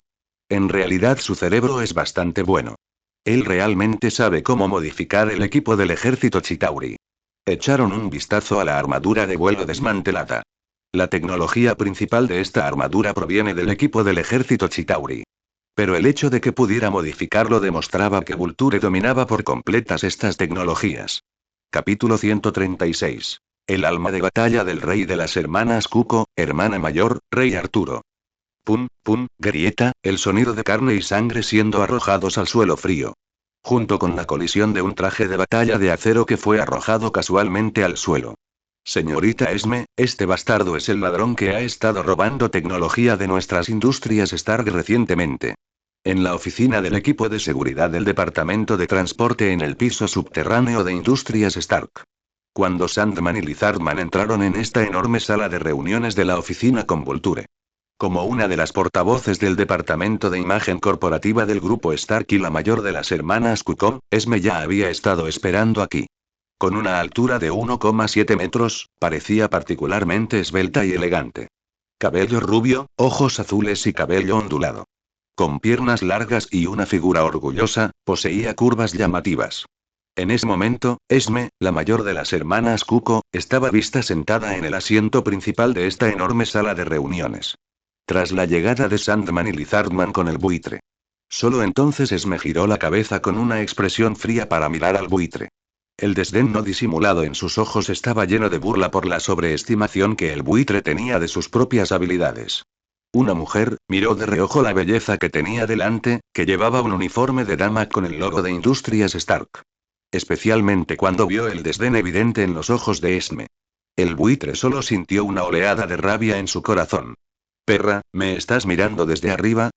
En realidad su cerebro es bastante bueno. Él realmente sabe cómo modificar el equipo del ejército Chitauri. Echaron un vistazo a la armadura de vuelo desmantelada. La tecnología principal de esta armadura proviene del equipo del ejército Chitauri. Pero el hecho de que pudiera modificarlo demostraba que Vulture dominaba por completas estas tecnologías. Capítulo 136. El alma de batalla del rey de las hermanas Cuco, hermana mayor, rey Arturo. Pum, pum, grieta, el sonido de carne y sangre siendo arrojados al suelo frío. Junto con la colisión de un traje de batalla de acero que fue arrojado casualmente al suelo. Señorita Esme, este bastardo es el ladrón que ha estado robando tecnología de nuestras industrias Stark recientemente. En la oficina del equipo de seguridad del departamento de transporte en el piso subterráneo de Industrias Stark. Cuando Sandman y Lizardman entraron en esta enorme sala de reuniones de la oficina con Vulture. Como una de las portavoces del departamento de imagen corporativa del grupo Stark y la mayor de las hermanas Cuco, Esme ya había estado esperando aquí. Con una altura de 1,7 metros, parecía particularmente esbelta y elegante. Cabello rubio, ojos azules y cabello ondulado. Con piernas largas y una figura orgullosa, poseía curvas llamativas. En ese momento, Esme, la mayor de las hermanas Cuco, estaba vista sentada en el asiento principal de esta enorme sala de reuniones. Tras la llegada de Sandman y Lizardman con el buitre. Solo entonces Esme giró la cabeza con una expresión fría para mirar al buitre. El desdén no disimulado en sus ojos estaba lleno de burla por la sobreestimación que el buitre tenía de sus propias habilidades. Una mujer, miró de reojo la belleza que tenía delante, que llevaba un uniforme de dama con el logo de Industrias Stark. Especialmente cuando vio el desdén evidente en los ojos de Esme. El buitre solo sintió una oleada de rabia en su corazón. Perra, ¿me estás mirando desde arriba?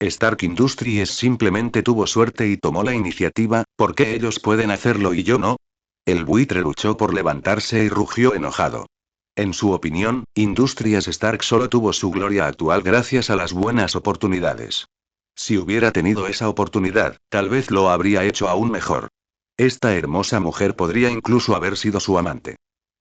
Stark Industries simplemente tuvo suerte y tomó la iniciativa, ¿por qué ellos pueden hacerlo y yo no? El buitre luchó por levantarse y rugió enojado. En su opinión, Industrias Stark solo tuvo su gloria actual gracias a las buenas oportunidades. Si hubiera tenido esa oportunidad, tal vez lo habría hecho aún mejor. Esta hermosa mujer podría incluso haber sido su amante.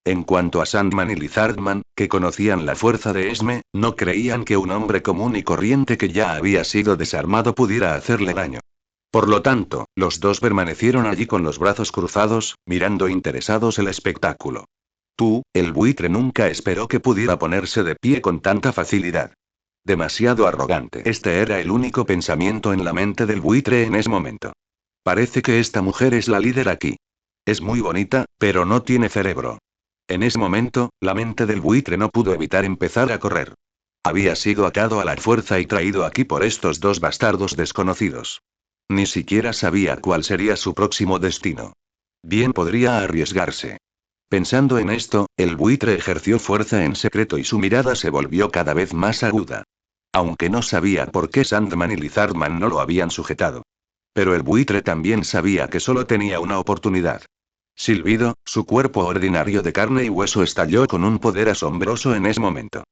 En cuanto a Sandman y Lizardman, que conocían la fuerza de Esme, no creían que un hombre común y corriente que ya había sido desarmado pudiera hacerle daño. Por lo tanto, los dos permanecieron allí con los brazos cruzados, mirando interesados el espectáculo. El buitre nunca esperó que pudiera ponerse de pie con tanta facilidad. Demasiado arrogante. Este era el único pensamiento en la mente del buitre en ese momento. Parece que esta mujer es la líder aquí. Es muy bonita, pero no tiene cerebro. En ese momento, la mente del buitre no pudo evitar empezar a correr. Había sido atado a la fuerza y traído aquí por estos dos bastardos desconocidos. Ni siquiera sabía cuál sería su próximo destino. Bien podría arriesgarse. Pensando en esto, el buitre ejerció fuerza en secreto y su mirada se volvió cada vez más aguda. Aunque no sabía por qué Sandman y Lizardman no lo habían sujetado. Pero el buitre también sabía que solo tenía una oportunidad. Silbido, su cuerpo ordinario de carne y hueso estalló con un poder asombroso en ese momento.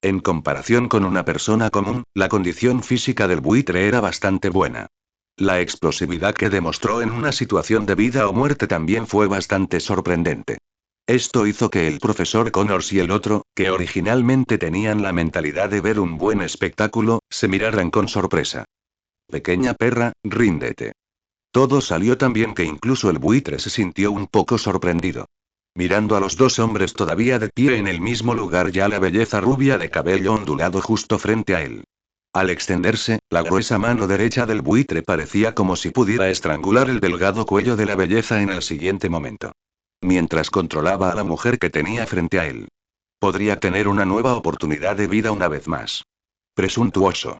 En comparación con una persona común, la condición física del buitre era bastante buena. La explosividad que demostró en una situación de vida o muerte también fue bastante sorprendente. Esto hizo que el profesor Connors y el otro, que originalmente tenían la mentalidad de ver un buen espectáculo, se miraran con sorpresa. Pequeña perra, ríndete. Todo salió tan bien que incluso el buitre se sintió un poco sorprendido. Mirando a los dos hombres todavía de pie en el mismo lugar ya la belleza rubia de cabello ondulado justo frente a él. Al extenderse, la gruesa mano derecha del buitre parecía como si pudiera estrangular el delgado cuello de la belleza en el siguiente momento. Mientras controlaba a la mujer que tenía frente a él. Podría tener una nueva oportunidad de vida una vez más. Presuntuoso.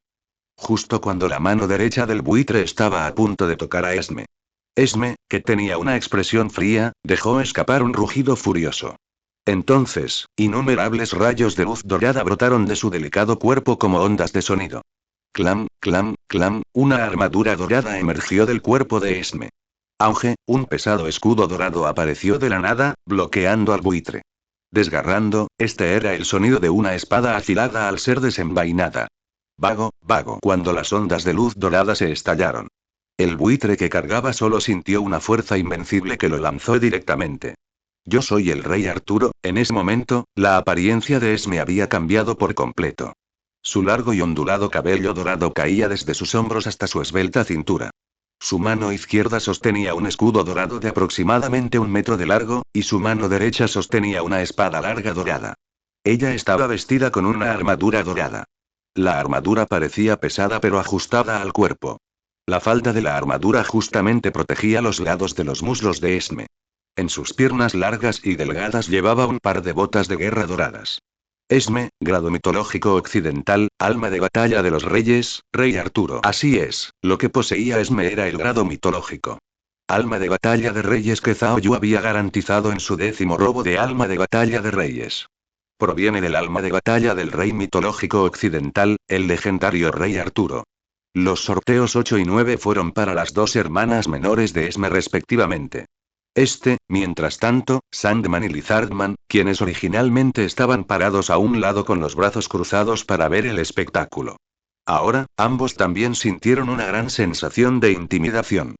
Justo cuando la mano derecha del buitre estaba a punto de tocar a Esme. Esme, que tenía una expresión fría, dejó escapar un rugido furioso. Entonces, innumerables rayos de luz dorada brotaron de su delicado cuerpo como ondas de sonido. Clam, clam, clam, una armadura dorada emergió del cuerpo de Esme. Auge, un pesado escudo dorado apareció de la nada, bloqueando al buitre. Desgarrando, este era el sonido de una espada afilada al ser desenvainada. Vago, vago, cuando las ondas de luz dorada se estallaron. El buitre que cargaba solo sintió una fuerza invencible que lo lanzó directamente. Yo soy el rey Arturo. En ese momento, la apariencia de Esme había cambiado por completo. Su largo y ondulado cabello dorado caía desde sus hombros hasta su esbelta cintura. Su mano izquierda sostenía un escudo dorado de aproximadamente 1 metro de largo, y su mano derecha sostenía una espada larga dorada. Ella estaba vestida con una armadura dorada. La armadura parecía pesada pero ajustada al cuerpo. La falda de la armadura justamente protegía los lados de los muslos de Esme. En sus piernas largas y delgadas llevaba un par de botas de guerra doradas. Esme, grado mitológico occidental, alma de batalla de los reyes, rey Arturo. Así es, lo que poseía Esme era el grado mitológico. Alma de batalla de reyes que Zhao Yu había garantizado en su 10º robo de alma de batalla de reyes. Proviene del alma de batalla del rey mitológico occidental, el legendario rey Arturo. Los sorteos 8 y 9 fueron para las dos hermanas menores de Esme respectivamente. Mientras tanto, Sandman y Lizardman, quienes originalmente estaban parados a un lado con los brazos cruzados para ver el espectáculo. Ahora, ambos también sintieron una gran sensación de intimidación.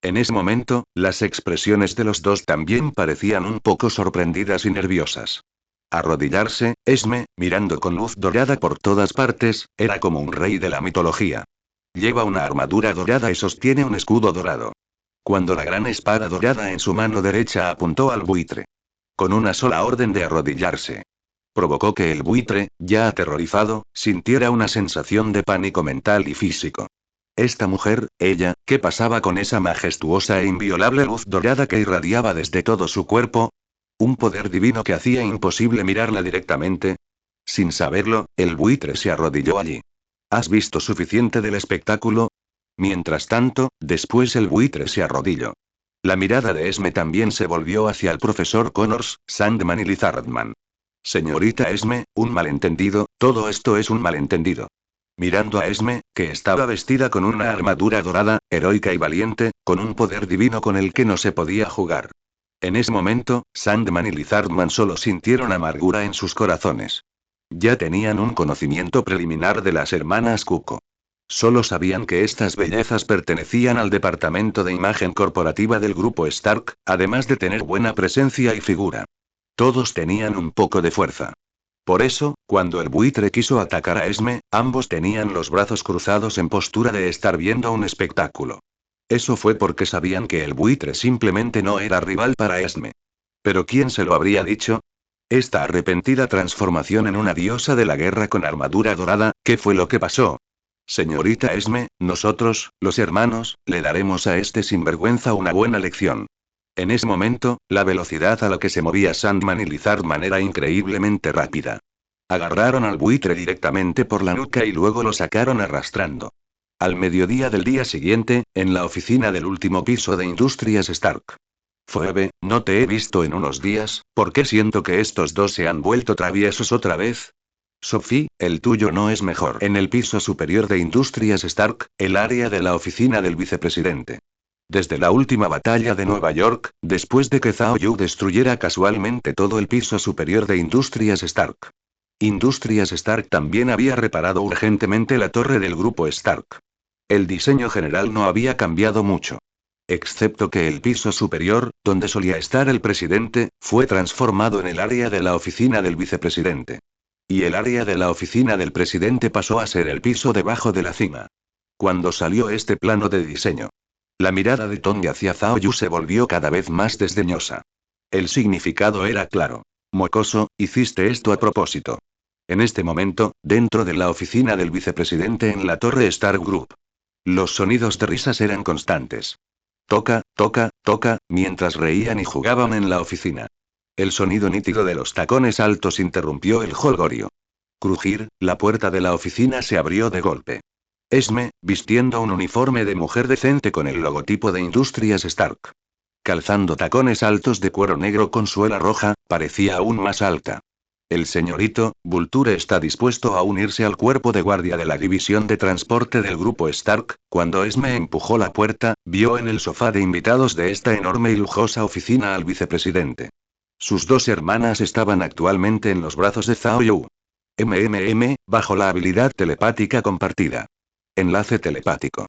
En ese momento, las expresiones de los dos también parecían un poco sorprendidas y nerviosas. Arrodillarse, Esme, mirando con luz dorada por todas partes, era como un rey de la mitología. Lleva una armadura dorada y sostiene un escudo dorado. Cuando la gran espada dorada en su mano derecha apuntó al buitre. Con una sola orden de arrodillarse. Provocó que el buitre, ya aterrorizado, sintiera una sensación de pánico mental y físico. Esta mujer, ella, ¿qué pasaba con esa majestuosa e inviolable luz dorada que irradiaba desde todo su cuerpo? ¿Un poder divino que hacía imposible mirarla directamente? Sin saberlo, el buitre se arrodilló allí. ¿Has visto suficiente del espectáculo? Mientras tanto, después el buitre se arrodilló. La mirada de Esme también se volvió hacia el profesor Connors, Sandman y Lizardman. Señorita Esme, un malentendido, todo esto es un malentendido. Mirando a Esme, que estaba vestida con una armadura dorada, heroica y valiente, con un poder divino con el que no se podía jugar. En ese momento, Sandman y Lizardman solo sintieron amargura en sus corazones. Ya tenían un conocimiento preliminar de las hermanas Cuco. Solo sabían que estas bellezas pertenecían al departamento de imagen corporativa del grupo Stark, además de tener buena presencia y figura. Todos tenían un poco de fuerza. Por eso, cuando el buitre quiso atacar a Esme, ambos tenían los brazos cruzados en postura de estar viendo un espectáculo. Eso fue porque sabían que el buitre simplemente no era rival para Esme. ¿Pero quién se lo habría dicho? Esta arrepentida transformación en una diosa de la guerra con armadura dorada, ¿qué fue lo que pasó? Señorita Esme, nosotros, los hermanos, le daremos a este sinvergüenza una buena lección. En ese momento, la velocidad a la que se movía Sandman y Lizardman era increíblemente rápida. Agarraron al buitre directamente por la nuca y luego lo sacaron arrastrando. Al mediodía del día siguiente, en la oficina del último piso de Industrias Stark. Phoebe, no te he visto en unos días, ¿por qué siento que estos dos se han vuelto traviesos otra vez? Sophie, el tuyo no es mejor. En el piso superior de Industrias Stark, el área de la oficina del vicepresidente. Desde la última batalla de Nueva York, después de que Zhao Yu destruyera casualmente todo el piso superior de Industrias Stark. Industrias Stark también había reparado urgentemente la torre del grupo Stark. El diseño general no había cambiado mucho. Excepto que el piso superior, donde solía estar el presidente, fue transformado en el área de la oficina del vicepresidente. Y el área de la oficina del presidente pasó a ser el piso debajo de la cima. Cuando salió este plano de diseño, la mirada de Tony hacia Zhao Yu se volvió cada vez más desdeñosa. El significado era claro. Mocoso, hiciste esto a propósito. En este momento, dentro de la oficina del vicepresidente en la torre Star Group, los sonidos de risas eran constantes. Toca, toca, toca, mientras reían y jugaban en la oficina. El sonido nítido de los tacones altos interrumpió el jolgorio. Crujir, la puerta de la oficina se abrió de golpe. Esme, vistiendo un uniforme de mujer decente con el logotipo de Industrias Stark. Calzando tacones altos de cuero negro con suela roja, parecía aún más alta. El señorito, Vulture está dispuesto a unirse al cuerpo de guardia de la división de transporte del grupo Stark. Cuando Esme empujó la puerta, vio en el sofá de invitados de esta enorme y lujosa oficina al vicepresidente. Sus dos hermanas estaban actualmente en los brazos de Zhao Yu. Bajo la habilidad telepática compartida. Enlace telepático.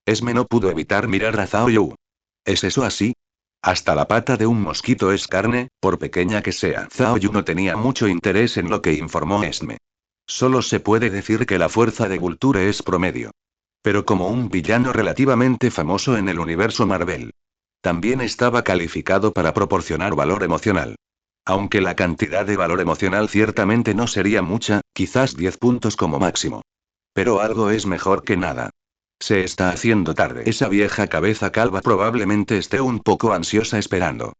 Esme no pudo evitar mirar a Zhao Yu. ¿Es eso así? Hasta la pata de un mosquito es carne, por pequeña que sea. Zhao Yu no tenía mucho interés en lo que informó Esme. Solo se puede decir que la fuerza de Vulture es promedio. Pero como un villano relativamente famoso en el universo Marvel. También estaba calificado para proporcionar valor emocional. Aunque la cantidad de valor emocional ciertamente no sería mucha, quizás 10 puntos como máximo. Pero algo es mejor que nada. Se está haciendo tarde. Esa vieja cabeza calva probablemente esté un poco ansiosa esperando.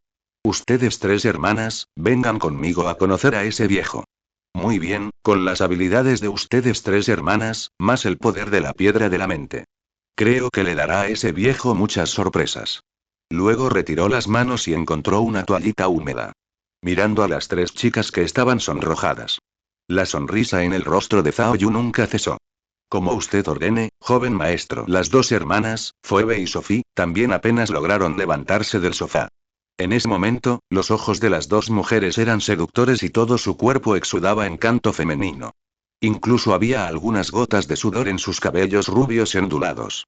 Ustedes tres hermanas, vengan conmigo a conocer a ese viejo. Muy bien, con las habilidades de ustedes tres hermanas, más el poder de la piedra de la mente. Creo que le dará a ese viejo muchas sorpresas. Luego retiró las manos y encontró una toallita húmeda. Mirando a las tres chicas que estaban sonrojadas. La sonrisa en el rostro de Zhao Yu nunca cesó. Como usted ordene, joven maestro. Las dos hermanas, Phoebe y Sophie, también apenas lograron levantarse del sofá. En ese momento, los ojos de las dos mujeres eran seductores y todo su cuerpo exudaba encanto femenino. Incluso había algunas gotas de sudor en sus cabellos rubios y ondulados.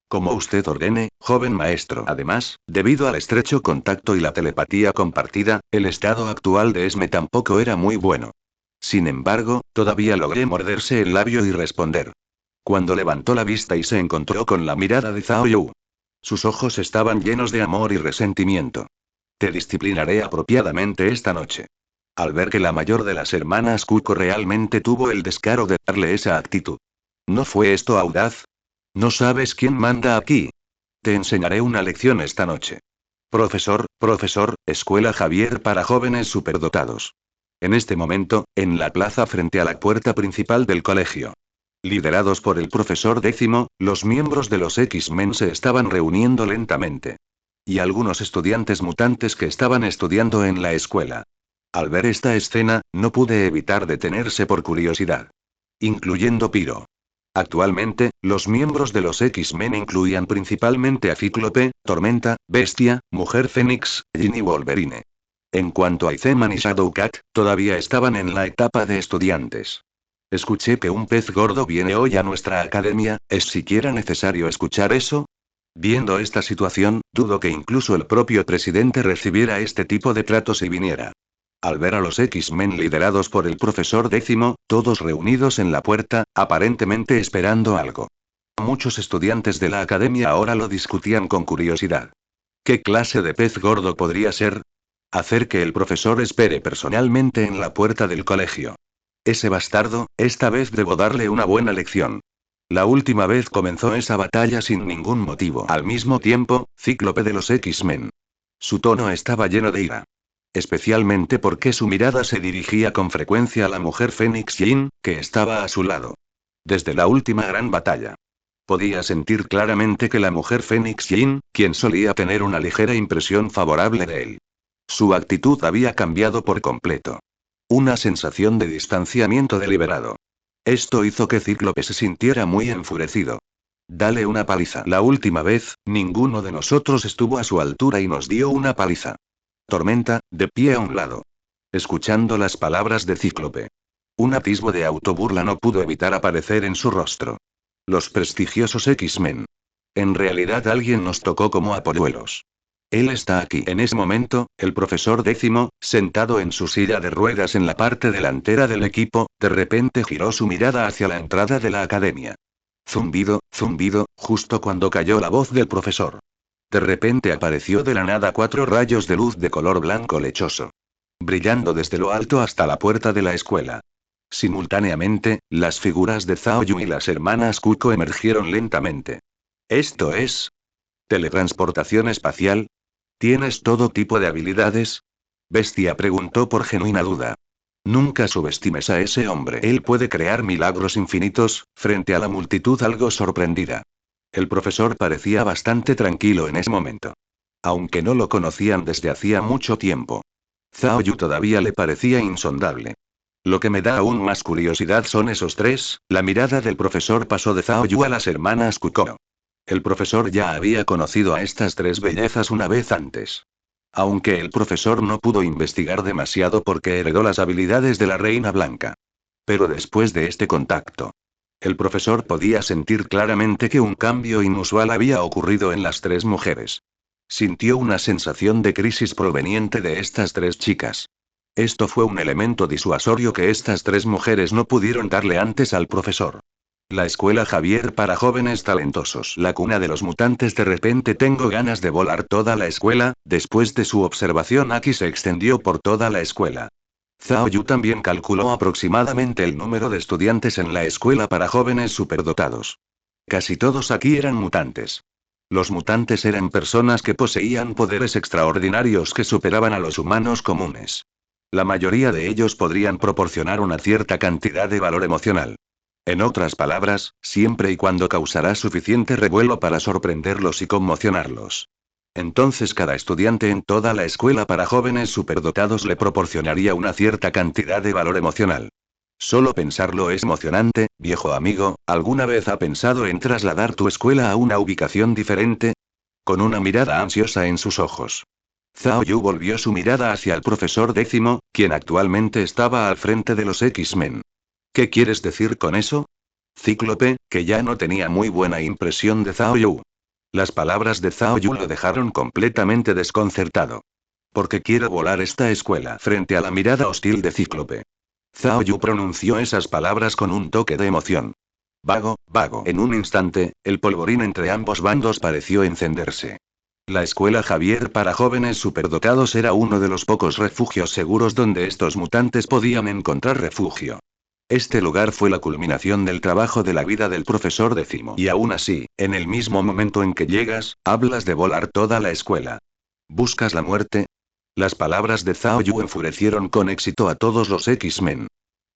Como usted ordene, joven maestro. Además, debido al estrecho contacto y la telepatía compartida, el estado actual de Esme tampoco era muy bueno. Sin embargo, todavía logré morderse el labio y responder. Cuando levantó la vista y se encontró con la mirada de Zhao Yu. Sus ojos estaban llenos de amor y resentimiento. Te disciplinaré apropiadamente esta noche. Al ver que la mayor de las hermanas Kuko realmente tuvo el descaro de darle esa actitud. ¿No fue esto audaz? ¿No sabes quién manda aquí? Te enseñaré una lección esta noche. Profesor, Escuela Javier para jóvenes superdotados. En este momento, en la plaza frente a la puerta principal del colegio. Liderados por el profesor décimo, los miembros de los X-Men se estaban reuniendo lentamente. Y algunos estudiantes mutantes que estaban estudiando en la escuela. Al ver esta escena, no pude evitar detenerse por curiosidad. Incluyendo Pyro. Actualmente, los miembros de los X-Men incluían principalmente a Cíclope, Tormenta, Bestia, Mujer Fénix, Jean y Wolverine. En cuanto a Iceman y Shadowcat, todavía estaban en la etapa de estudiantes. Escuché que un pez gordo viene hoy a nuestra academia, ¿es siquiera necesario escuchar eso? Viendo esta situación, dudo que incluso el propio presidente recibiera este tipo de trato si viniera. Al ver a los X-Men liderados por el profesor décimo, todos reunidos en la puerta, aparentemente esperando algo. Muchos estudiantes de la academia ahora lo discutían con curiosidad. ¿Qué clase de pez gordo podría ser? Hacer que el profesor espere personalmente en la puerta del colegio. Ese bastardo, esta vez debo darle una buena lección. La última vez comenzó esa batalla sin ningún motivo. Al mismo tiempo, Cíclope de los X-Men. Su tono estaba lleno de ira. Especialmente porque su mirada se dirigía con frecuencia a la mujer Fénix Jean, que estaba a su lado. Desde la última gran batalla. Podía sentir claramente que la mujer Fénix Jean, quien solía tener una ligera impresión favorable de él. Su actitud había cambiado por completo. Una sensación de distanciamiento deliberado. Esto hizo que Cíclope se sintiera muy enfurecido. Dale una paliza. La última vez, ninguno de nosotros estuvo a su altura y nos dio una paliza. Tormenta, de pie a un lado. Escuchando las palabras de Cíclope. Un atisbo de autoburla no pudo evitar aparecer en su rostro. Los prestigiosos X-Men. En realidad alguien nos tocó como a polluelos. Él está aquí. En ese momento, el profesor Décimo, sentado en su silla de ruedas en la parte delantera del equipo, de repente giró su mirada hacia la entrada de la academia. Zumbido, zumbido, justo cuando cayó la voz del profesor. De repente apareció de la nada 4 rayos de luz de color blanco lechoso. Brillando desde lo alto hasta la puerta de la escuela. Simultáneamente, las figuras de Zhao Yu y las hermanas Kuko emergieron lentamente. ¿Esto es teletransportación espacial? ¿Tienes todo tipo de habilidades? Bestia preguntó por genuina duda. Nunca subestimes a ese hombre. Él puede crear milagros infinitos, frente a la multitud algo sorprendida. El profesor parecía bastante tranquilo en ese momento. Aunque no lo conocían desde hacía mucho tiempo. Zhao Yu todavía le parecía insondable. Lo que me da aún más curiosidad son esos 3, la mirada del profesor pasó de Zhao Yu a las hermanas Kuko. El profesor ya había conocido a estas 3 bellezas una vez antes. Aunque el profesor no pudo investigar demasiado porque heredó las habilidades de la Reina Blanca. Pero después de este contacto, el profesor podía sentir claramente que un cambio inusual había ocurrido en las 3 mujeres. Sintió una sensación de crisis proveniente de estas 3 chicas. Esto fue un elemento disuasorio que estas 3 mujeres no pudieron darle antes al profesor. La escuela Javier para jóvenes talentosos. La cuna de los mutantes. De repente tengo ganas de volar toda la escuela. Después de su observación, Aki se extendió por toda la escuela. Zhao Yu también calculó aproximadamente el número de estudiantes en la escuela para jóvenes superdotados. Casi todos aquí eran mutantes. Los mutantes eran personas que poseían poderes extraordinarios que superaban a los humanos comunes. La mayoría de ellos podrían proporcionar una cierta cantidad de valor emocional. En otras palabras, siempre y cuando causará suficiente revuelo para sorprenderlos y conmocionarlos. Entonces cada estudiante en toda la escuela para jóvenes superdotados le proporcionaría una cierta cantidad de valor emocional. Solo pensarlo es emocionante, viejo amigo. ¿Alguna vez ha pensado en trasladar tu escuela a una ubicación diferente? Con una mirada ansiosa en sus ojos. Zhao Yu volvió su mirada hacia el profesor Décimo, quien actualmente estaba al frente de los X-Men. ¿Qué quieres decir con eso? Cíclope, que ya no tenía muy buena impresión de Zhao Yu. Las palabras de Zhao Yu lo dejaron completamente desconcertado. Porque quiero volar esta escuela frente a la mirada hostil de Cíclope. Zhao Yu pronunció esas palabras con un toque de emoción. Vago, vago. En un instante, el polvorín entre ambos bandos pareció encenderse. La escuela Javier para jóvenes superdotados era uno de los pocos refugios seguros donde estos mutantes podían encontrar refugio. Este lugar fue la culminación del trabajo de la vida del profesor Décimo. Y aún así, en el mismo momento en que llegas, hablas de volar toda la escuela. ¿Buscas la muerte? Las palabras de Zhao Yu enfurecieron con éxito a todos los X-Men.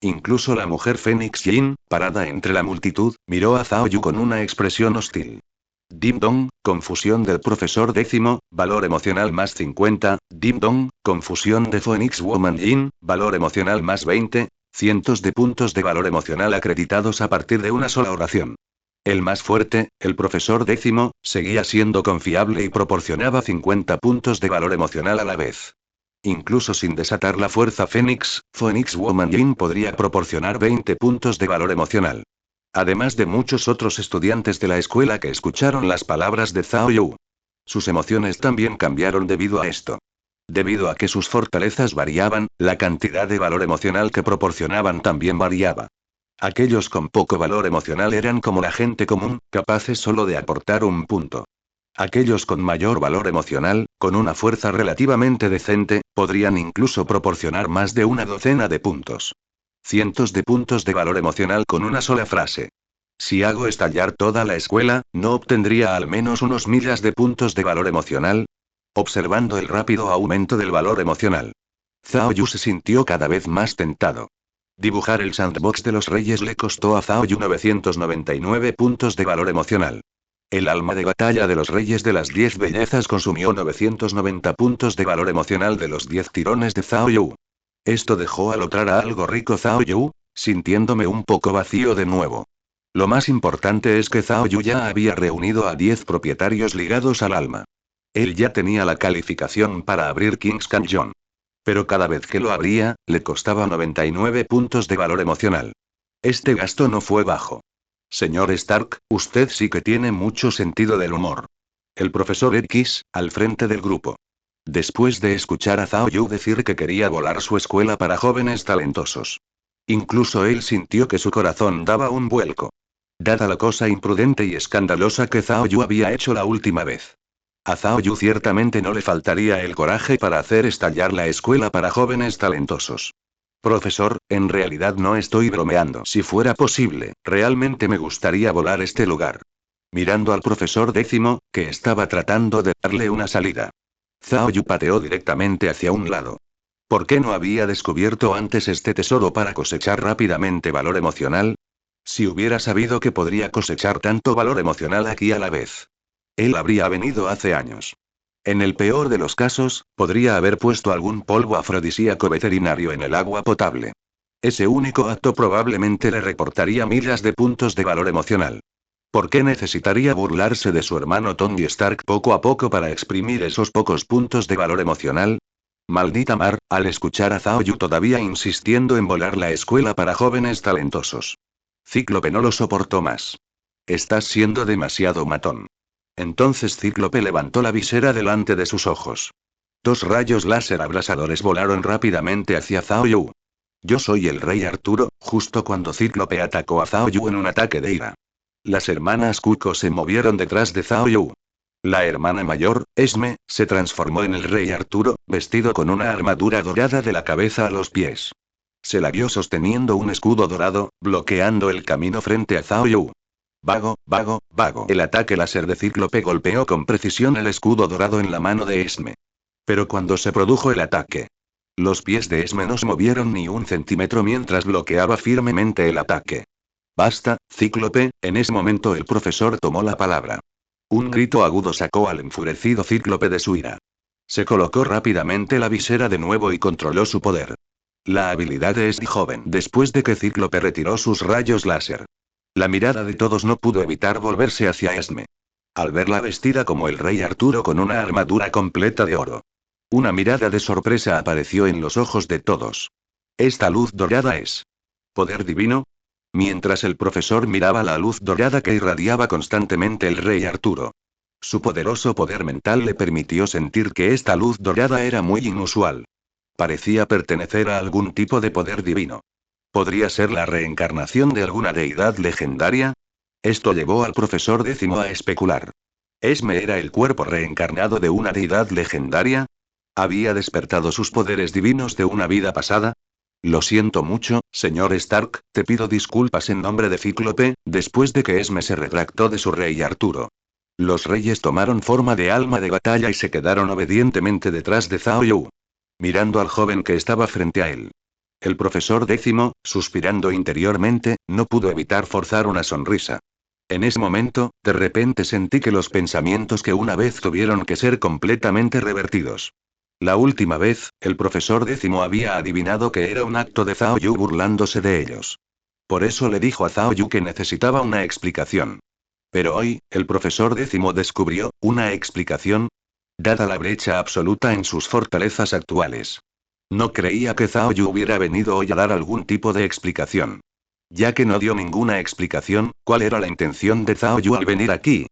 Incluso la mujer Fénix Yin, parada entre la multitud, miró a Zhao Yu con una expresión hostil. Dim Dong, confusión del profesor Décimo, valor emocional más 50, Dim Dong, confusión de Phoenix Woman Yin, valor emocional más 20, cientos de puntos de valor emocional acreditados a partir de una sola oración. El más fuerte, el profesor Décimo, seguía siendo confiable y proporcionaba 50 puntos de valor emocional a la vez. Incluso sin desatar la fuerza Fénix, Phoenix Woman Yin podría proporcionar 20 puntos de valor emocional. Además de muchos otros estudiantes de la escuela que escucharon las palabras de Zhao Yu. Sus emociones también cambiaron debido a esto. Debido a que sus fortalezas variaban, la cantidad de valor emocional que proporcionaban también variaba. Aquellos con poco valor emocional eran como la gente común, capaces solo de aportar un punto. Aquellos con mayor valor emocional, con una fuerza relativamente decente, podrían incluso proporcionar más de una docena de puntos. Cientos de puntos de valor emocional con una sola frase. Si hago estallar toda la escuela, ¿no obtendría al menos unos miles de puntos de valor emocional? Observando el rápido aumento del valor emocional. Zhao Yu se sintió cada vez más tentado. Dibujar el sandbox de los reyes le costó a Zhao Yu 999 puntos de valor emocional. El alma de batalla de los reyes de las 10 bellezas consumió 990 puntos de valor emocional de los 10 tirones de Zhao Yu. Esto dejó al otra a algo rico Zhao Yu, sintiéndome un poco vacío de nuevo. Lo más importante es que Zhao Yu ya había reunido a 10 propietarios ligados al alma. Él ya tenía la calificación para abrir King's Canyon. Pero cada vez que lo abría, le costaba 99 puntos de valor emocional. Este gasto no fue bajo. Señor Stark, usted sí que tiene mucho sentido del humor. El profesor X, al frente del grupo. Después de escuchar a Zhao Yu decir que quería volar su escuela para jóvenes talentosos. Incluso él sintió que su corazón daba un vuelco. Dada la cosa imprudente y escandalosa que Zhao Yu había hecho la última vez. A Zhao Yu ciertamente no le faltaría el coraje para hacer estallar la escuela para jóvenes talentosos. Profesor, en realidad no estoy bromeando. Si fuera posible, realmente me gustaría volar este lugar. Mirando al profesor décimo, que estaba tratando de darle una salida. Zhao Yu pateó directamente hacia un lado. ¿Por qué no había descubierto antes este tesoro para cosechar rápidamente valor emocional? Si hubiera sabido que podría cosechar tanto valor emocional aquí a la vez. Él habría venido hace años. En el peor de los casos, podría haber puesto algún polvo afrodisíaco veterinario en el agua potable. Ese único acto probablemente le reportaría miles de puntos de valor emocional. ¿Por qué necesitaría burlarse de su hermano Tony Stark poco a poco para exprimir esos pocos puntos de valor emocional? Maldita mar, al escuchar a Zhao Yu todavía insistiendo en volar la escuela para jóvenes talentosos. Cíclope no lo soportó más. Estás siendo demasiado matón. Entonces Cíclope levantó la visera delante de sus ojos. 2 rayos láser abrasadores volaron rápidamente hacia Zhao Yu. Yo soy el rey Arturo, justo cuando Cíclope atacó a Zhao Yu en un ataque de ira. Las hermanas Cuco se movieron detrás de Zhao Yu. La hermana mayor, Esme, se transformó en el rey Arturo, vestido con una armadura dorada de la cabeza a los pies. Se la vio sosteniendo un escudo dorado, bloqueando el camino frente a Zhao Yu. Vago, vago, vago. El ataque láser de Cíclope golpeó con precisión el escudo dorado en la mano de Esme. Pero cuando se produjo el ataque, los pies de Esme no se movieron ni un centímetro mientras bloqueaba firmemente el ataque. Basta, Cíclope. En ese momento el profesor tomó la palabra. Un grito agudo sacó al enfurecido Cíclope de su ira. Se colocó rápidamente la visera de nuevo y controló su poder. La habilidad de este joven después de que Cíclope retiró sus rayos láser. La mirada de todos no pudo evitar volverse hacia Esme. Al verla vestida como el rey Arturo con una armadura completa de oro. Una mirada de sorpresa apareció en los ojos de todos. ¿Esta luz dorada es poder divino? Mientras el profesor miraba la luz dorada que irradiaba constantemente el rey Arturo. Su poderoso poder mental le permitió sentir que esta luz dorada era muy inusual. Parecía pertenecer a algún tipo de poder divino. ¿Podría ser la reencarnación de alguna deidad legendaria? Esto llevó al profesor décimo a especular. ¿Esme era el cuerpo reencarnado de una deidad legendaria? ¿Había despertado sus poderes divinos de una vida pasada? Lo siento mucho, señor Stark, te pido disculpas en nombre de Cíclope, después de que Esme se retractó de su rey Arturo. Los reyes tomaron forma de alma de batalla y se quedaron obedientemente detrás de Zhao Yu. Mirando al joven que estaba frente a él. El profesor décimo, suspirando interiormente, no pudo evitar forzar una sonrisa. En ese momento, de repente sentí que los pensamientos que una vez tuvieron que ser completamente revertidos. La última vez, el profesor décimo había adivinado que era un acto de Zhao Yu burlándose de ellos. Por eso le dijo a Zhao Yu que necesitaba una explicación. Pero hoy, el profesor décimo descubrió, ¿una explicación? Dada la brecha absoluta en sus fortalezas actuales. No creía que Zhao Yu hubiera venido hoy a dar algún tipo de explicación. Ya que no dio ninguna explicación, ¿cuál era la intención de Zhao Yu al venir aquí?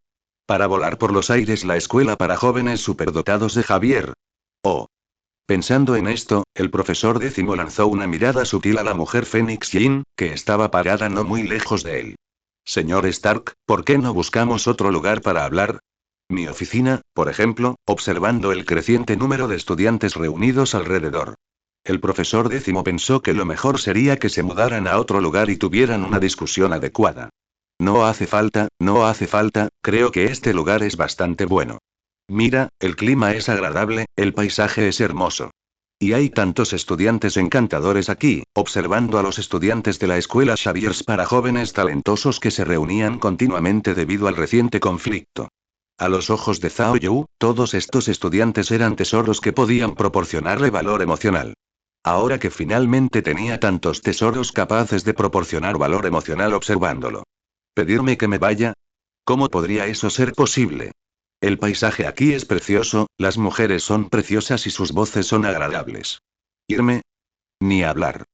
Para volar por los aires la escuela para jóvenes superdotados de Javier. Oh. Pensando en esto, el profesor décimo lanzó una mirada sutil a la mujer Fénix Jin, que estaba parada no muy lejos de él. Señor Stark, ¿por qué no buscamos otro lugar para hablar? Mi oficina, por ejemplo, observando el creciente número de estudiantes reunidos alrededor. El profesor décimo pensó que lo mejor sería que se mudaran a otro lugar y tuvieran una discusión adecuada. No hace falta, creo que este lugar es bastante bueno. Mira, el clima es agradable, el paisaje es hermoso. Y hay tantos estudiantes encantadores aquí, observando a los estudiantes de la escuela Xaviers para jóvenes talentosos que se reunían continuamente debido al reciente conflicto. A los ojos de Zhao Yu, todos estos estudiantes eran tesoros que podían proporcionarle valor emocional. Ahora que finalmente tenía tantos tesoros capaces de proporcionar valor emocional observándolo. ¿Pedirme que me vaya? ¿Cómo podría eso ser posible? El paisaje aquí es precioso, las mujeres son preciosas y sus voces son agradables. ¿Irme? Ni hablar.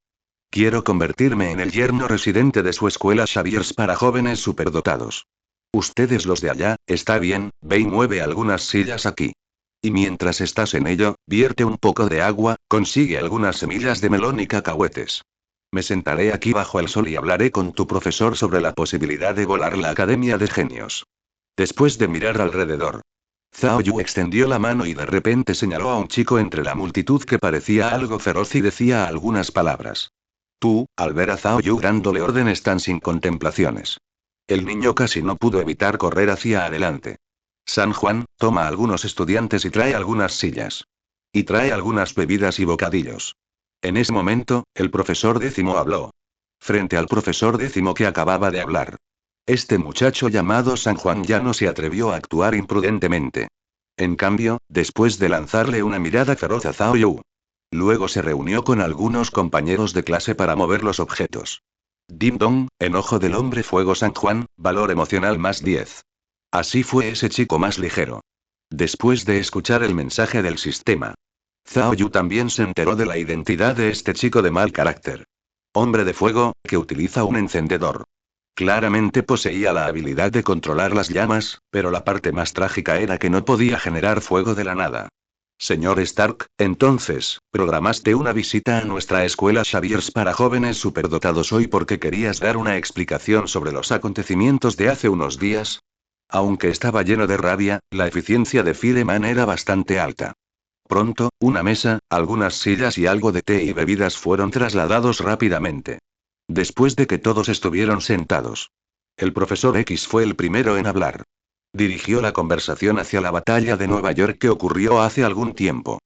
Quiero convertirme en el yerno residente de su escuela Xaviers para jóvenes superdotados. Ustedes los de allá, está bien, ve y mueve algunas sillas aquí. Y mientras estás en ello, vierte un poco de agua, consigue algunas semillas de melón y cacahuetes. Me sentaré aquí bajo el sol y hablaré con tu profesor sobre la posibilidad de volar la Academia de Genios. Después de mirar alrededor, Zhao Yu extendió la mano y de repente señaló a un chico entre la multitud que parecía algo feroz y decía algunas palabras. Tú, al ver a Zhao Yu dándole órdenes tan sin contemplaciones. El niño casi no pudo evitar correr hacia adelante. San Juan, toma algunos estudiantes y trae algunas sillas. Y trae algunas bebidas y bocadillos. En ese momento, el profesor décimo habló. Frente al profesor décimo que acababa de hablar. Este muchacho llamado San Juan ya no se atrevió a actuar imprudentemente. En cambio, después de lanzarle una mirada feroz a Zhao Yu. Luego se reunió con algunos compañeros de clase para mover los objetos. Dim Dong, enojo del hombre fuego San Juan, valor emocional más 10. Así fue ese chico más ligero. Después de escuchar el mensaje del sistema. Zhao Yu también se enteró de la identidad de este chico de mal carácter. Hombre de fuego, que utiliza un encendedor. Claramente poseía la habilidad de controlar las llamas, pero la parte más trágica era que no podía generar fuego de la nada. Señor Stark, entonces, programaste una visita a nuestra escuela Xaviers para jóvenes superdotados hoy porque querías dar una explicación sobre los acontecimientos de hace unos días. Aunque estaba lleno de rabia, la eficiencia de Fireman era bastante alta. Pronto, una mesa, algunas sillas y algo de té y bebidas fueron trasladados rápidamente. Después de que todos estuvieron sentados. El profesor X fue el primero en hablar. Dirigió la conversación hacia la batalla de Nueva York que ocurrió hace algún tiempo.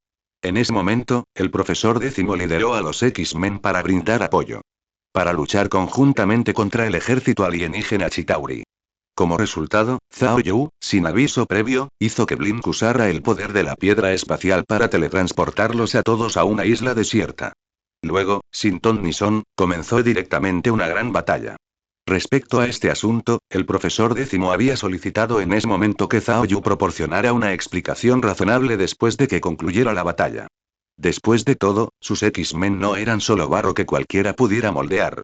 En ese momento, el profesor décimo lideró a los X-Men para brindar apoyo. Para luchar conjuntamente contra el ejército alienígena Chitauri. Como resultado, Zhao Yu, sin aviso previo, hizo que Blink usara el poder de la piedra espacial para teletransportarlos a todos a una isla desierta. Luego, sin ton ni son, comenzó directamente una gran batalla. Respecto a este asunto, el profesor décimo había solicitado en ese momento que Zhao Yu proporcionara una explicación razonable después de que concluyera la batalla. Después de todo, sus X-Men no eran solo barro que cualquiera pudiera moldear.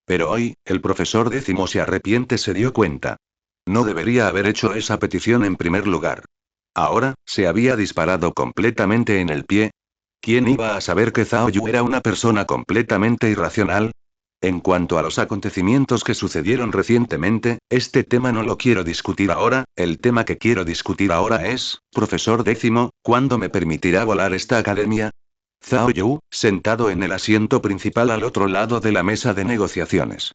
Pero hoy, el profesor décimo se arrepiente, se dio cuenta. No debería haber hecho esa petición en primer lugar. Ahora, se había disparado completamente en el pie. ¿Quién iba a saber que Zhao Yu era una persona completamente irracional? En cuanto a los acontecimientos que sucedieron recientemente, este tema no lo quiero discutir ahora, el tema que quiero discutir ahora es, profesor décimo, ¿cuándo me permitirá volar esta academia? Zhao Yu, sentado en el asiento principal al otro lado de la mesa de negociaciones.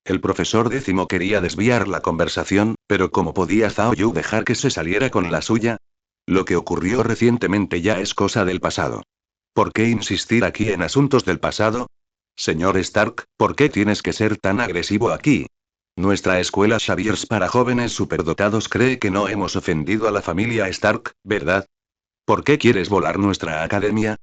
El profesor décimo quería desviar la conversación, pero ¿cómo podía Zhao Yu dejar que se saliera con la suya? Lo que ocurrió recientemente ya es cosa del pasado. ¿Por qué insistir aquí en asuntos del pasado? Señor Stark, ¿por qué tienes que ser tan agresivo aquí? Nuestra escuela Xaviers para jóvenes superdotados cree que no hemos ofendido a la familia Stark, ¿verdad? ¿Por qué quieres volar nuestra academia?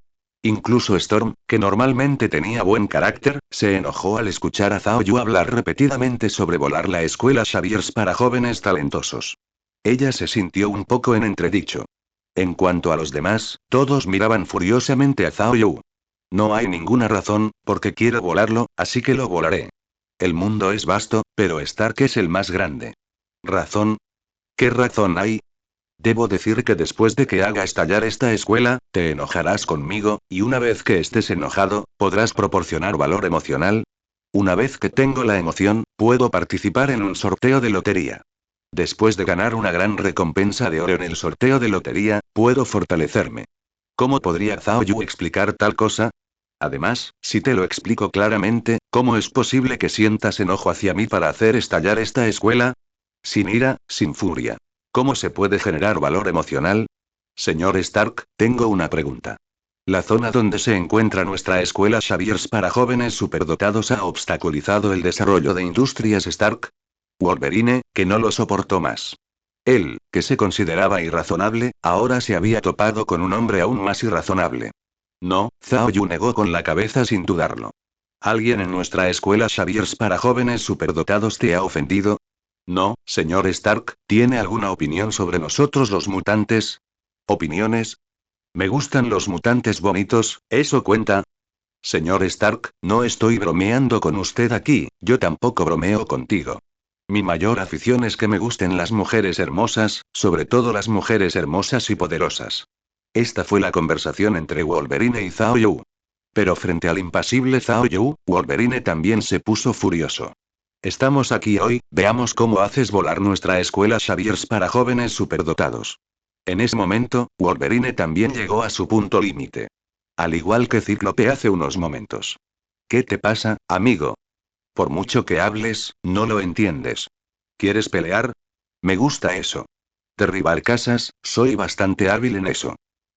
Incluso Storm, que normalmente tenía buen carácter, se enojó al escuchar a Zhao Yu hablar repetidamente sobre volar la escuela Xaviers para jóvenes talentosos. Ella se sintió un poco en entredicho. En cuanto a los demás, todos miraban furiosamente a Zhao Yu. No hay ninguna razón, porque quiero volarlo, así que lo volaré. El mundo es vasto, pero Stark es el más grande. ¿Razón? ¿Qué razón hay? Debo decir que después de que haga estallar esta escuela, te enojarás conmigo, y una vez que estés enojado, podrás proporcionar valor emocional. Una vez que tengo la emoción, puedo participar en un sorteo de lotería. Después de ganar una gran recompensa de oro en el sorteo de lotería, puedo fortalecerme. ¿Cómo podría Zhao Yu explicar tal cosa? Además, si te lo explico claramente, ¿cómo es posible que sientas enojo hacia mí para hacer estallar esta escuela? Sin ira, sin furia. ¿Cómo se puede generar valor emocional? Señor Stark, tengo una pregunta. La zona donde se encuentra nuestra escuela Xaviers para jóvenes superdotados ha obstaculizado el desarrollo de Industrias Stark. Wolverine, que no lo soportó más. Él, que se consideraba irrazonable, ahora se había topado con un hombre aún más irrazonable. No, Zhao Yu negó con la cabeza sin dudarlo. ¿Alguien en nuestra escuela Xaviers para jóvenes superdotados te ha ofendido? No, señor Stark, ¿tiene alguna opinión sobre nosotros los mutantes? ¿Opiniones? Me gustan los mutantes bonitos, ¿eso cuenta? Señor Stark, no estoy bromeando con usted aquí, yo tampoco bromeo contigo. Mi mayor afición es que me gusten las mujeres hermosas, sobre todo las mujeres hermosas y poderosas. Esta fue la conversación entre Wolverine y Zhao Yu. Pero frente al impasible Zhao Yu, Wolverine también se puso furioso. Estamos aquí hoy, veamos cómo haces volar nuestra escuela Xaviers para jóvenes superdotados. En ese momento, Wolverine también llegó a su punto límite. Al igual que Cíclope hace unos momentos. ¿Qué te pasa, amigo? Por mucho que hables, no lo entiendes. ¿Quieres pelear? Me gusta eso. Derribar casas, soy bastante hábil en eso.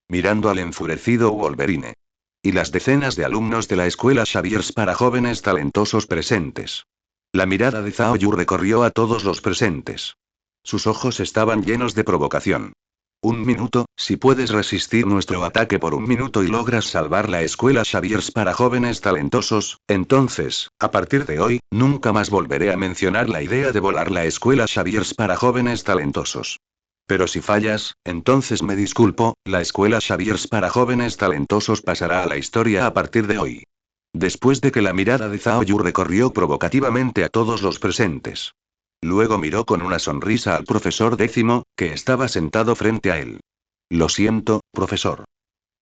Mirando al enfurecido Wolverine. Y las decenas de alumnos de la escuela Xaviers para jóvenes talentosos presentes. La mirada de Zhao Yu recorrió a todos los presentes. Sus ojos estaban llenos de provocación. Un minuto, si puedes resistir nuestro ataque por un minuto y logras salvar la escuela Xaviers para jóvenes talentosos, entonces, a partir de hoy, nunca más volveré a mencionar la idea de volar la escuela Xaviers para jóvenes talentosos. Pero si fallas, entonces me disculpo, la escuela Xaviers para jóvenes talentosos pasará a la historia a partir de hoy. Después de que la mirada de Zhao Yu recorrió provocativamente a todos los presentes. Luego miró con una sonrisa al profesor décimo, que estaba sentado frente a él. Lo siento, profesor.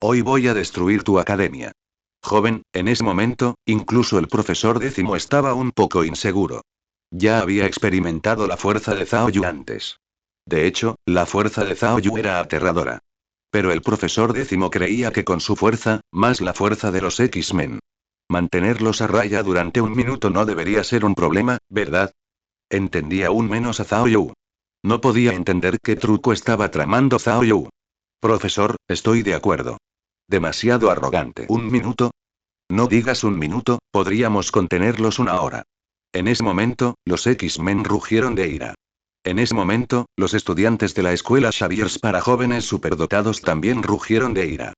Hoy voy a destruir tu academia. Joven, en ese momento, incluso el profesor décimo estaba un poco inseguro. Ya había experimentado la fuerza de Zhao Yu antes. De hecho, la fuerza de Zhao Yu era aterradora. Pero el profesor décimo creía que con su fuerza, más la fuerza de los X-Men. Mantenerlos a raya durante un minuto no debería ser un problema, ¿verdad? Entendía aún menos a Zhao Yu. No podía entender qué truco estaba tramando Zhao Yu. Profesor, estoy de acuerdo. Demasiado arrogante. ¿Un minuto? No digas un minuto, podríamos contenerlos una hora. En ese momento, los X-Men rugieron de ira. En ese momento, los estudiantes de la escuela Xaviers para jóvenes superdotados también rugieron de ira.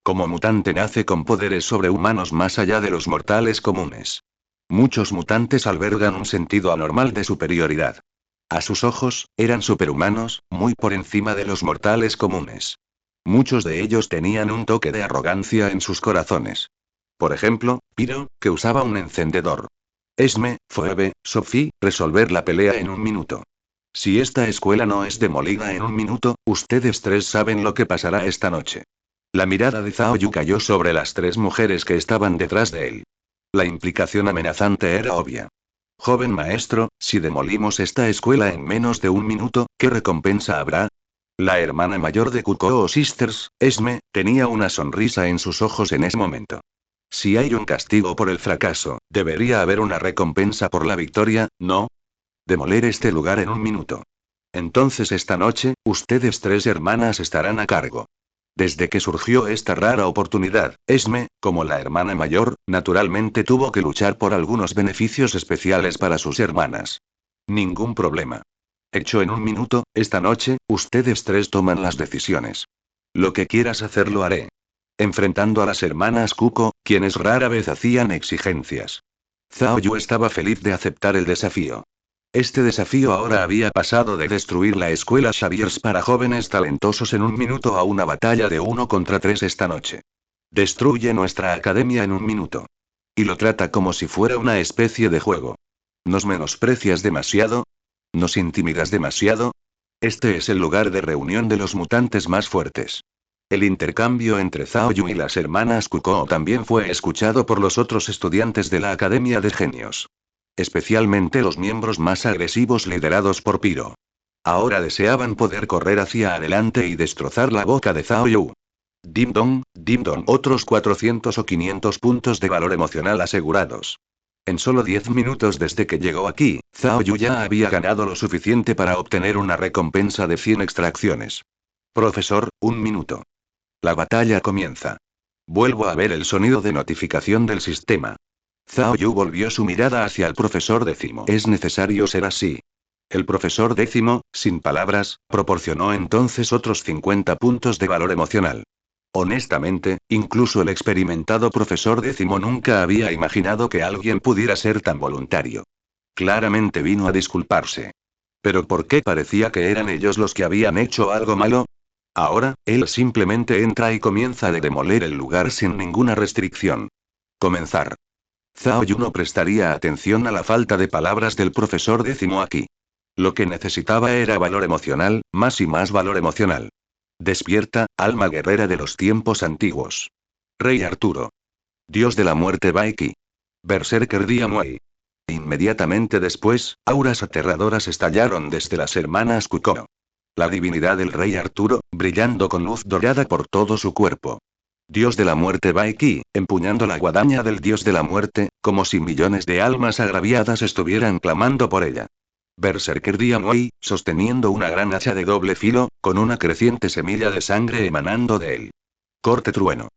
Como mutante nace con poderes sobrehumanos más allá de los mortales comunes. Muchos mutantes albergan un sentido anormal de superioridad. A sus ojos, eran superhumanos, muy por encima de los mortales comunes. Muchos de ellos tenían un toque de arrogancia en sus corazones. Por ejemplo, Pyro, que usaba un encendedor. Esme, Phoebe, Sophie, resolver la pelea en un minuto. Si esta escuela no es demolida en un minuto, ustedes tres saben lo que pasará esta noche. La mirada de Zhao Yu cayó sobre las tres mujeres que estaban detrás de él. La implicación amenazante era obvia. Joven maestro, si demolimos esta escuela en menos de un minuto, ¿qué recompensa habrá? La hermana mayor de Kukou Sisters, Esme, tenía una sonrisa en sus ojos en ese momento. Si hay un castigo por el fracaso, debería haber una recompensa por la victoria, ¿no? Demoler este lugar en un minuto. Entonces esta noche, ustedes tres hermanas estarán a cargo. Desde que surgió esta rara oportunidad, Esme, como la hermana mayor, naturalmente tuvo que luchar por algunos beneficios especiales para sus hermanas. Ningún problema. Hecho en un minuto, esta noche, ustedes tres toman las decisiones. Lo que quieras hacer lo haré. Enfrentando a las hermanas Kuko, quienes rara vez hacían exigencias. Zhao Yu estaba feliz de aceptar el desafío. Este desafío ahora había pasado de destruir la escuela Xaviers para jóvenes talentosos en un minuto a una batalla de 1 contra 3 esta noche. Destruye nuestra academia en un minuto. Y lo trata como si fuera una especie de juego. ¿Nos menosprecias demasiado? ¿Nos intimidas demasiado? Este es el lugar de reunión de los mutantes más fuertes. El intercambio entre Zhao Yu y las hermanas Kuko también fue escuchado por los otros estudiantes de la Academia de Genios. Especialmente los miembros más agresivos liderados por Pyro. Ahora deseaban poder correr hacia adelante y destrozar la boca de Zhao Yu. Dim dong, otros 400 o 500 puntos de valor emocional asegurados. En solo 10 minutos desde que llegó aquí, Zhao Yu ya había ganado lo suficiente para obtener una recompensa de 100 extracciones. Profesor, un minuto. La batalla comienza. Vuelvo a ver el sonido de notificación del sistema. Zhao Yu volvió su mirada hacia el profesor décimo. Es necesario ser así. El profesor décimo, sin palabras, proporcionó entonces otros 50 puntos de valor emocional. Honestamente, incluso el experimentado profesor décimo nunca había imaginado que alguien pudiera ser tan voluntario. Claramente vino a disculparse. ¿Pero por qué parecía que eran ellos los que habían hecho algo malo? Ahora, él simplemente entra y comienza a demoler el lugar sin ninguna restricción. Comenzar. Zhao Yun no prestaría atención a la falta de palabras del profesor décimo aquí. Lo que necesitaba era valor emocional, más y más valor emocional. Despierta, alma guerrera de los tiempos antiguos. Rey Arturo. Dios de la muerte Baiki. Berserker Diamuei. Inmediatamente después, auras aterradoras estallaron desde las hermanas Kuko. La divinidad del rey Arturo, brillando con luz dorada por todo su cuerpo. Dios de la muerte Baiki, empuñando la guadaña del dios de la muerte, como si millones de almas agraviadas estuvieran clamando por ella. Berserker Diamuei, sosteniendo una gran hacha de doble filo, con una creciente semilla de sangre emanando de él. Corte trueno.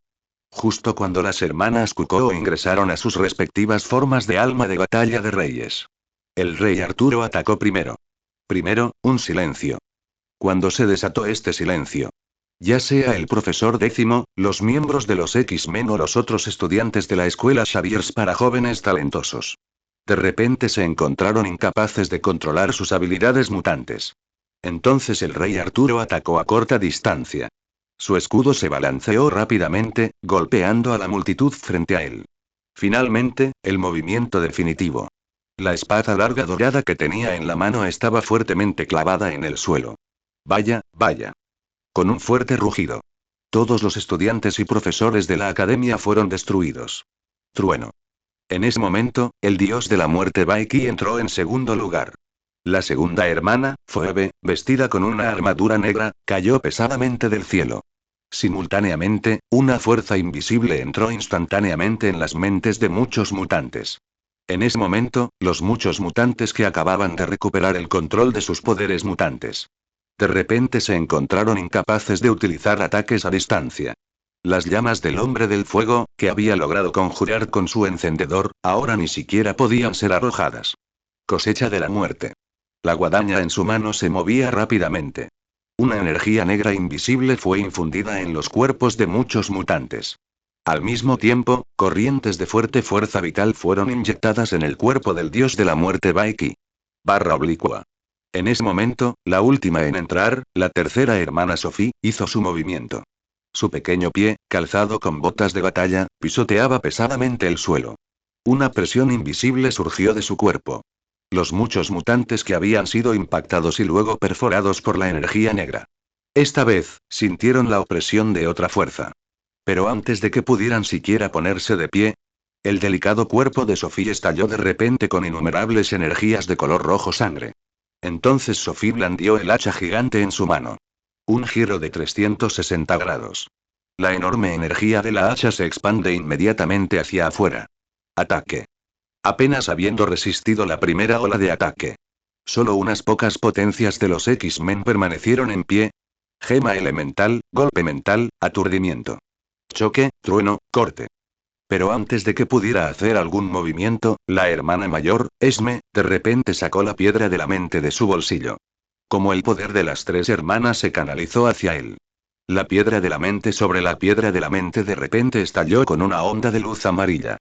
Justo cuando las hermanas Kuko ingresaron a sus respectivas formas de alma de batalla de reyes. El rey Arturo atacó primero. Primero, un silencio. Cuando se desató este silencio. Ya sea el profesor décimo, los miembros de los X-Men o los otros estudiantes de la escuela Xaviers para jóvenes talentosos. De repente se encontraron incapaces de controlar sus habilidades mutantes. Entonces el rey Arturo atacó a corta distancia. Su escudo se balanceó rápidamente, golpeando a la multitud frente a él. Finalmente, el movimiento definitivo. La espada larga dorada que tenía en la mano estaba fuertemente clavada en el suelo. Vaya, vaya. Con un fuerte rugido. Todos los estudiantes y profesores de la academia fueron destruidos. Trueno. En ese momento, el dios de la muerte Baiki entró en segundo lugar. La segunda hermana, Phoebe, vestida con una armadura negra, cayó pesadamente del cielo. Simultáneamente, una fuerza invisible entró instantáneamente en las mentes de muchos mutantes. En ese momento, los muchos mutantes que acababan de recuperar el control de sus poderes mutantes. De repente se encontraron incapaces de utilizar ataques a distancia. Las llamas del hombre del fuego, que había logrado conjurar con su encendedor, ahora ni siquiera podían ser arrojadas. Cosecha de la muerte. La guadaña en su mano se movía rápidamente. Una energía negra invisible fue infundida en los cuerpos de muchos mutantes. Al mismo tiempo, corrientes de fuerte fuerza vital fueron inyectadas en el cuerpo del dios de la muerte Baiki. Barra oblicua. En ese momento, la última en entrar, la tercera hermana Sophie, hizo su movimiento. Su pequeño pie, calzado con botas de batalla, pisoteaba pesadamente el suelo. Una presión invisible surgió de su cuerpo. Los muchos mutantes que habían sido impactados y luego perforados por la energía negra. Esta vez, sintieron la opresión de otra fuerza. Pero antes de que pudieran siquiera ponerse de pie, el delicado cuerpo de Sophie estalló de repente con innumerables energías de color rojo sangre. Entonces Sophie blandió el hacha gigante en su mano. Un giro de 360 grados. La enorme energía de la hacha se expande inmediatamente hacia afuera. Ataque. Apenas habiendo resistido la primera ola de ataque. Solo unas pocas potencias de los X-Men permanecieron en pie. Gema elemental, golpe mental, aturdimiento. Choque, trueno, corte. Pero antes de que pudiera hacer algún movimiento, la hermana mayor, Esme, de repente sacó la piedra de la mente de su bolsillo. Como el poder de las tres hermanas se canalizó hacia él. La piedra de la mente sobre la piedra de la mente de repente estalló con una onda de luz amarilla.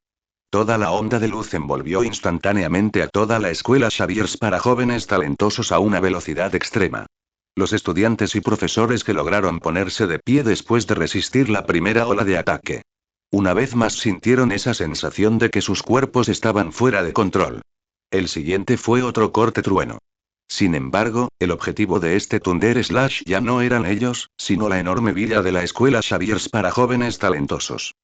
Toda la onda de luz envolvió instantáneamente a toda la escuela Xaviers para jóvenes talentosos a una velocidad extrema. Los estudiantes y profesores que lograron ponerse de pie después de resistir la primera ola de ataque. Una vez más sintieron esa sensación de que sus cuerpos estaban fuera de control. El siguiente fue otro corte trueno. Sin embargo, el objetivo de este Thunder Slash ya no eran ellos, sino la enorme villa de la escuela Xaviers para jóvenes talentosos.